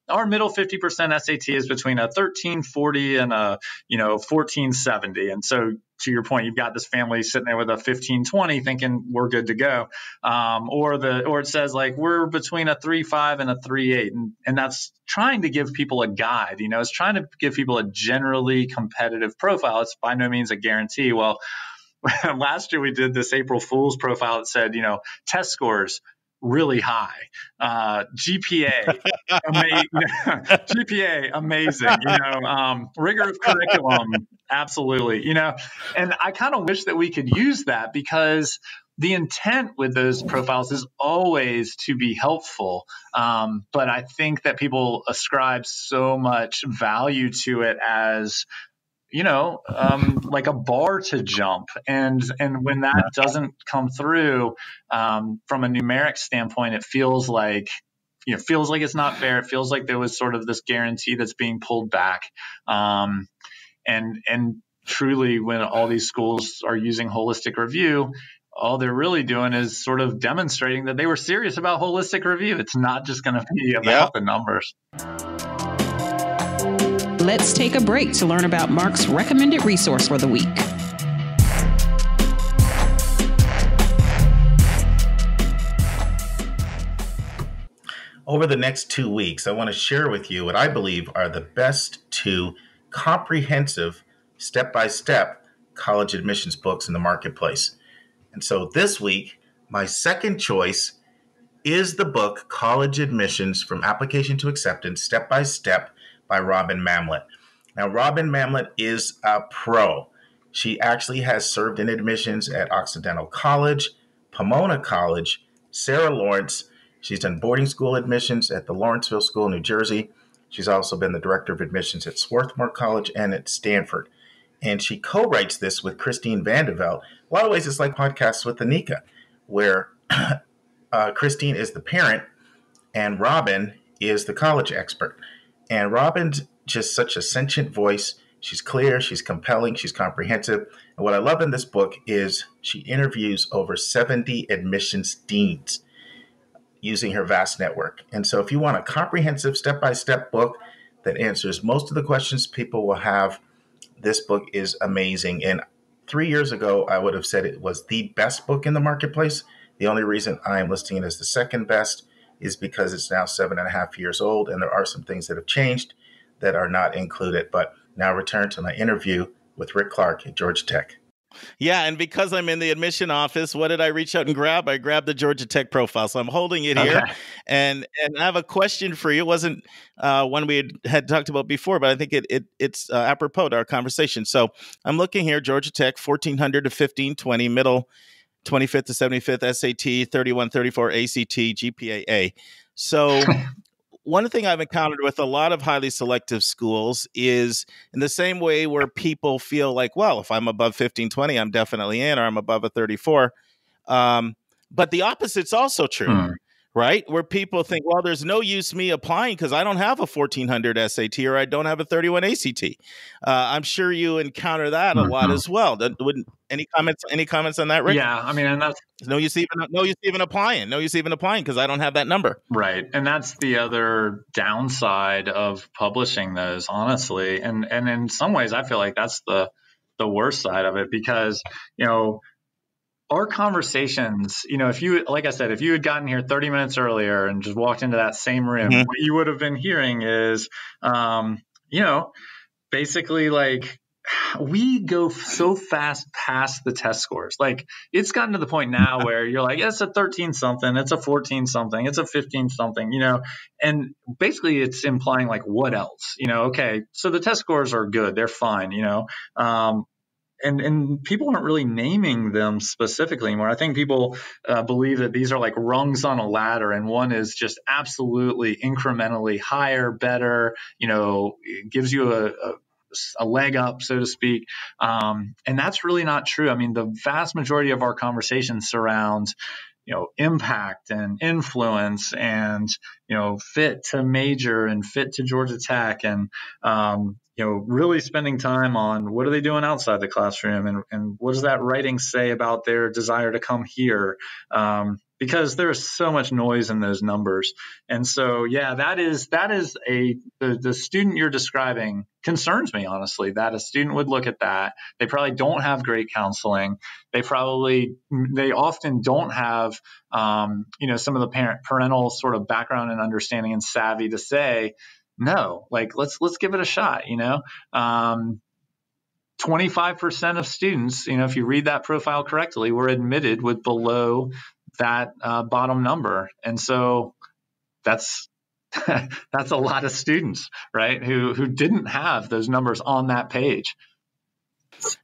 our middle 50% SAT is between a 1340 and a 1470. And so, to your point, you've got this family sitting there with a 1520 thinking we're good to go. Or it says like we're between a 3.5 and a 3.8. And that's trying to give people a guide. It's trying to give people a generally competitive profile. It's by no means a guarantee. Well, last year we did this April Fool's profile that said, test scores really high, GPA, GPA, amazing, rigor of curriculum, absolutely, and I kind of wish that we could use that, because the intent with those profiles is always to be helpful. But I think that people ascribe so much value to it as, like a bar to jump. And when that doesn't come through, from a numeric standpoint, it feels like it's not fair. It feels like there was sort of this guarantee that's being pulled back. And truly, when all these schools are using holistic review, all they're really doing is sort of demonstrating that they were serious about holistic review. It's not just going to be about the numbers. Let's take a break to learn about Mark's recommended resource for the week. Over the next 2 weeks, I want to share with you what I believe are the best 2 comprehensive, step-by-step college admissions books in the marketplace. And so this week, my second choice is the book College Admissions from Application to Acceptance, Step by Step, by Robin Mamlet. Now, Robin Mamlet is a pro. She actually has served in admissions at Occidental College, Pomona College, Sarah Lawrence. She's done boarding school admissions at the Lawrenceville School, New Jersey. She's also been the director of admissions at Swarthmore College and at Stanford. And she co-writes this with Christine Vandeveld. A lot of ways it's like podcasts with Anika, where Christine is the parent and Robin is the college expert. And Robin's just such a sentient voice. She's clear, she's compelling, she's comprehensive. And what I love in this book is she interviews over 70 admissions deans using her vast network. And so if you want a comprehensive step-by-step book that answers most of the questions people will have, this book is amazing. And 3 years ago, I would have said it was the best book in the marketplace. The only reason I am listing it as the second best is because it's now 7.5 years old, and there are some things that have changed that are not included. But now return to my interview with Rick Clark at Georgia Tech. Yeah, and because I'm in the admission office, what did I reach out and grab? I grabbed the Georgia Tech profile. So I'm holding it here. Okay. And I have a question for you. It wasn't one we had talked about before, but I think it's apropos to our conversation. So I'm looking here, Georgia Tech, 1400 to 1520, middle 25th to 75th SAT, 3134 ACT, GPA A. So one thing I've encountered with a lot of highly selective schools is in the same way where people feel like, well, if I'm above 1520, I'm definitely in, or I'm above a 34. But the opposite's also true, right? Where people think, well, there's no use me applying because I don't have a 1400 SAT or I don't have a 31 ACT. I'm sure you encounter that a lot as well. Any comments on that, Rick? Yeah, I mean, and that's no use even applying because I don't have that number. right. And that's the other downside of publishing those, honestly. And in some ways, I feel like that's the worst side of it because, our conversations, if you, like I said, if you had gotten here 30 minutes earlier and just walked into that same room, what you would have been hearing is, basically like, we go so fast past the test scores. Like it's gotten to the point now where you're like, it's a 13 something, it's a 14 something, it's a 15 something, and basically it's implying like, what else, okay, so the test scores are good. They're fine, and people aren't really naming them specifically anymore. I think people believe that these are like rungs on a ladder, and one is just absolutely incrementally higher, better, it gives you a leg up, so to speak. And that's really not true. I mean, the vast majority of our conversation surrounds, impact and influence and, fit to major and fit to Georgia Tech and, really spending time on what are they doing outside the classroom and what does that writing say about their desire to come here? Because there's so much noise in those numbers. And so, yeah, that is the student you're describing concerns me, honestly, that a student would look at that. They probably don't have great counseling. They often don't have, some of the parental sort of background and understanding and savvy to say, no, like, let's give it a shot, 25% of students, if you read that profile correctly, were admitted with below that bottom number. And so that's a lot of students, right, who didn't have those numbers on that page.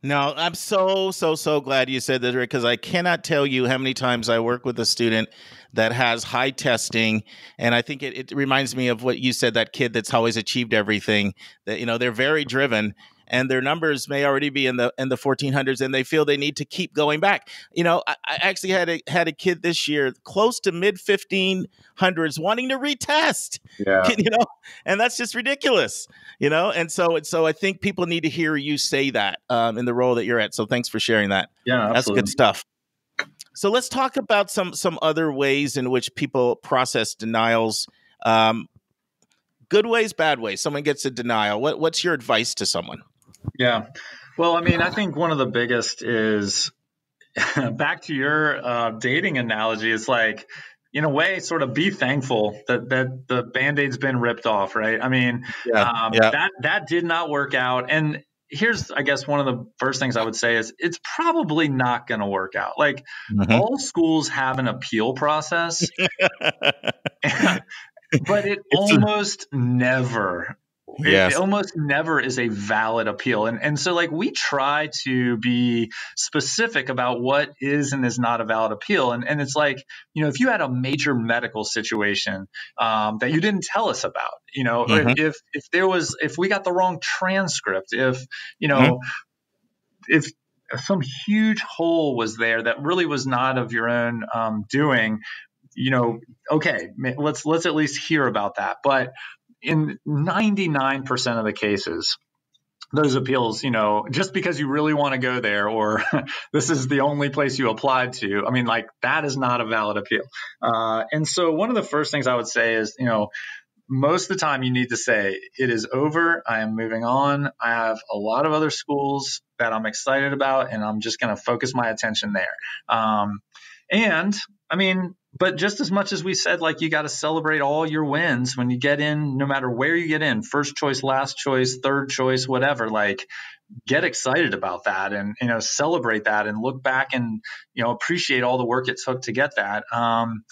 No, I'm so glad you said that, Rick, because I cannot tell you how many times I work with a student that has high testing. And I think it reminds me of what you said, that kid that's always achieved everything, that, they're very driven and their numbers may already be in the 1400s and they feel they need to keep going back. I actually had a kid this year close to mid 1500s wanting to retest, and that's just ridiculous, and so I think people need to hear you say that in the role that you're at. So thanks for sharing that. Yeah, absolutely. That's good stuff. So let's talk about some other ways in which people process denials. Good ways, bad ways. Someone gets a denial. What's your advice to someone? Yeah. Well, I mean, I think one of the biggest is back to your dating analogy. It's like, in a way, sort of be thankful that the Band-Aid's been ripped off, right? I mean, that did not work out. And here's, I guess, one of the first things I would say is it's probably not going to work out. Like all schools have an appeal process, but it almost never is a valid appeal. And so like we try to be specific about what is and is not a valid appeal. And it's like, if you had a major medical situation that you didn't tell us about, if we got the wrong transcript, if some huge hole was there that really was not of your own doing, okay, let's at least hear about that. But in 99% of the cases, those appeals, just because you really want to go there or this is the only place you applied to, I mean, like that is not a valid appeal. And so one of the first things I would say is, most of the time you need to say, it is over. I am moving on. I have a lot of other schools that I'm excited about, and I'm just going to focus my attention there. And I mean, but just as much as we said, like, you got to celebrate all your wins when you get in, no matter where you get in, first choice, last choice, third choice, whatever, like, get excited about that and, celebrate that and look back and, appreciate all the work it took to get that. And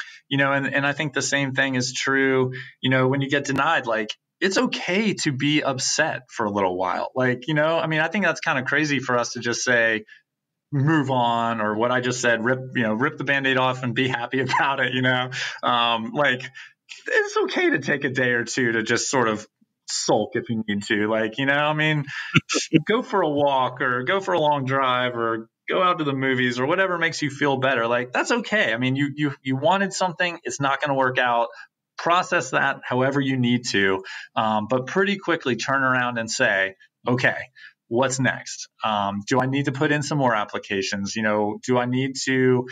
I think the same thing is true, when you get denied, like, it's okay to be upset for a little while. Like, I think that's kind of crazy for us to just say, move on, or what I just said, rip the Band-Aid off and be happy about it. Like, it's okay to take a day or two to just sort of sulk if you need to, like, go for a walk or go for a long drive or go out to the movies or whatever makes you feel better. Like, that's okay. I mean, you wanted something, it's not going to work out. Process that however you need to, but pretty quickly turn around and say, okay, what's next? Do I need to put in some more applications? Do I need to,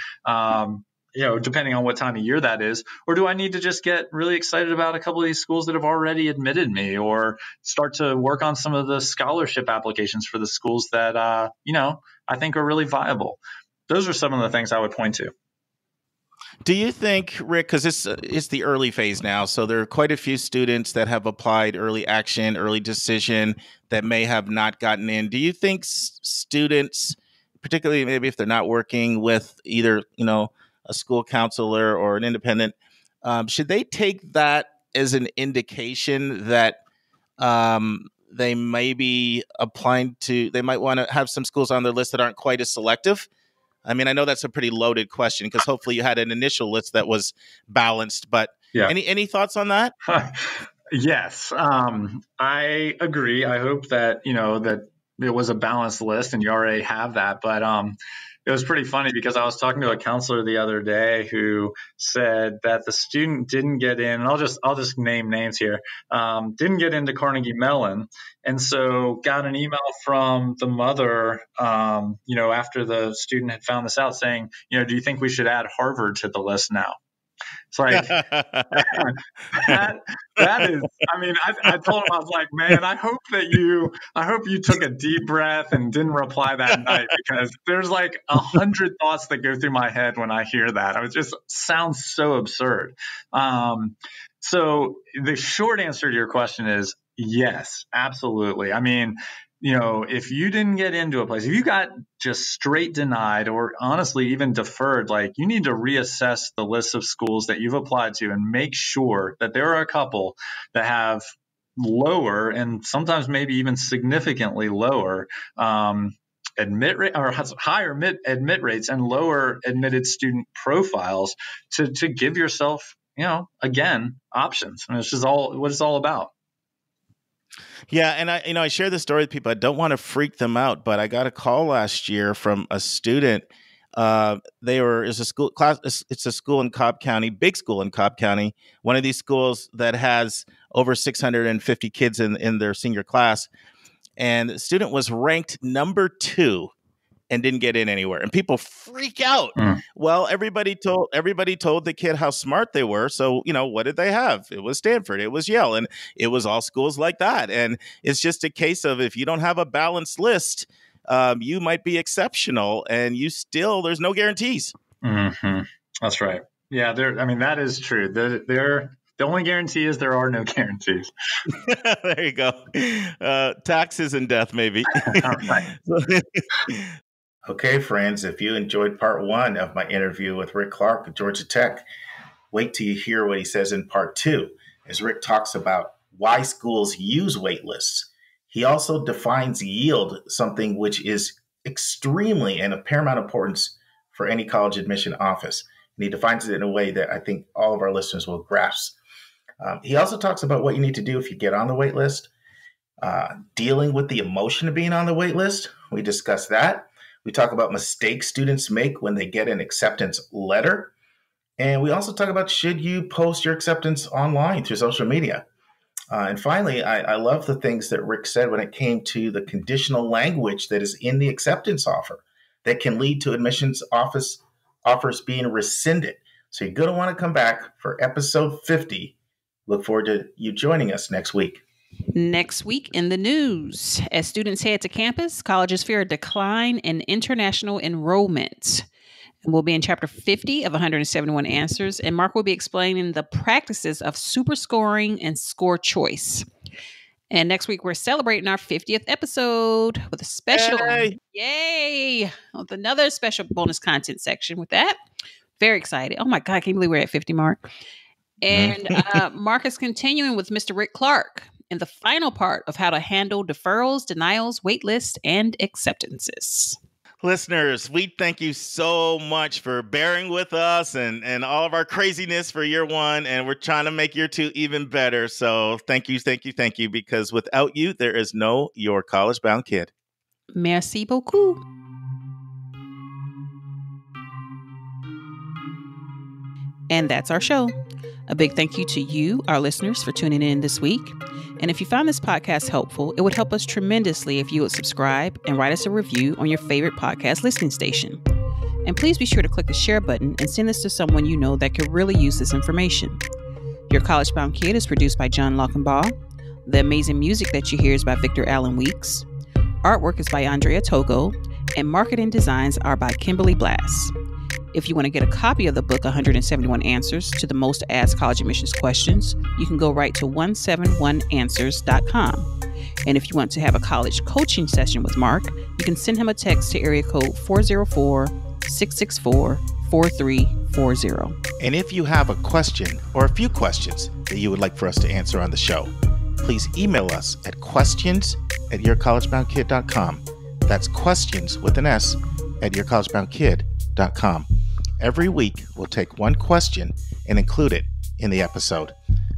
depending on what time of year that is, or do I need to just get really excited about a couple of these schools that have already admitted me, or start to work on some of the scholarship applications for the schools that, I think are really viable? Those are some of the things I would point to. Do you think, Rick, because it's the early phase now, so there are quite a few students that have applied early action, early decision that may have not gotten in. Do you think students, particularly maybe if they're not working with either, a school counselor or an independent, should they take that as an indication that they may be applying to, they might want to have some schools on their list that aren't quite as selective? I mean, I know that's a pretty loaded question because hopefully you had an initial list that was balanced, but yeah. Any thoughts on that? Yes, I agree. I hope that, that it was a balanced list and you already have that. But it was pretty funny because I was talking to a counselor the other day who said that the student didn't get in, and I'll just name names here, didn't get into Carnegie Mellon. And so got an email from the mother, after the student had found this out saying, do you think we should add Harvard to the list now? It's like, that is, I mean, I told him, I was like, man, I hope you took a deep breath and didn't reply that night, because there's like 100 thoughts that go through my head when I hear that. It just sounds so absurd. So the short answer to your question is yes, absolutely. I mean, if you didn't get into a place, if you got just straight denied or honestly even deferred, like, you need to reassess the list of schools that you've applied to and make sure that there are a couple that have lower and sometimes maybe even significantly lower admit rate, or higher admit rates and lower admitted student profiles to give yourself, again, options. And it's just what it's all about. Yeah, and I share this story with people. I don't want to freak them out, but I got a call last year from a student. It's a school in Cobb County, big school in Cobb County, one of these schools that has over 650 kids in their senior class. And the student was ranked number 2 and didn't get in anywhere. And people freak out. Well, everybody told the kid how smart they were. So, what did they have? It was Stanford, it was Yale, and it was all schools like that. And it's just a case of, if you don't have a balanced list, you might be exceptional and there's no guarantees. Mm-hmm. That's right. Yeah, that is true. The only guarantee is there are no guarantees. There you go. Taxes and death, maybe. Right. Okay, friends, if you enjoyed part 1 of my interview with Rick Clark of Georgia Tech, wait till you hear what he says in part 2, as Rick talks about why schools use waitlists. He also defines yield, something which is extremely and of paramount importance for any college admission office. And he defines it in a way that I think all of our listeners will grasp. He also talks about what you need to do if you get on the wait list, dealing with the emotion of being on the wait list. We discuss that. We talk about mistakes students make when they get an acceptance letter. And we also talk about, should you post your acceptance online through social media? And finally, I love the things that Rick said when it came to the conditional language that is in the acceptance offer that can lead to admissions offers being rescinded. So you're going to want to come back for episode 50. Look forward to you joining us next week. Next week in the news, as students head to campus, colleges fear a decline in international enrollment. We'll be in chapter 50 of 171 Answers, and Mark will be explaining the practices of super scoring and score choice. And next week, we're celebrating our 50th episode with a special, yay, with another special bonus content section with that. Very excited. Oh my God, I can't believe we're at 50, Mark. And Mark is continuing with Mr. Rick Clark in the final part of how to handle deferrals, denials, waitlists, and acceptances. Listeners, we thank you so much for bearing with us and all of our craziness for year one. And we're trying to make year two even better. So thank you, because without you, there is no Your College Bound Kid. Merci beaucoup. And that's our show. A big thank you to you, our listeners, for tuning in this week. And if you found this podcast helpful, it would help us tremendously if you would subscribe and write us a review on your favorite podcast listening station. And please be sure to click the share button and send this to someone you know that could really use this information. Your College Bound Kid is produced by John Lockenbaugh. The amazing music that you hear is by Victor Allen Weeks. Artwork is by Andrea Togo. And marketing designs are by Kimberly Blass. If you want to get a copy of the book 171 Answers to the Most Asked College Admissions Questions, you can go right to 171answers.com. And if you want to have a college coaching session with Mark, you can send him a text to area code 404-664-4340. And if you have a question or a few questions that you would like for us to answer on the show, please email us at questions@yourcollegeboundkid.com. That's questions with an S at yourcollegeboundkid.com. Every week, we'll take one question and include it in the episode.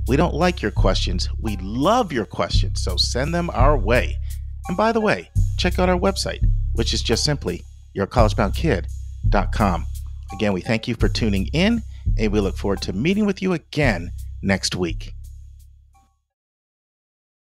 We don't like your questions. We love your questions, so send them our way. And by the way, check out our website, which is just simply yourcollegeboundkid.com. Again, we thank you for tuning in, and we look forward to meeting with you again next week.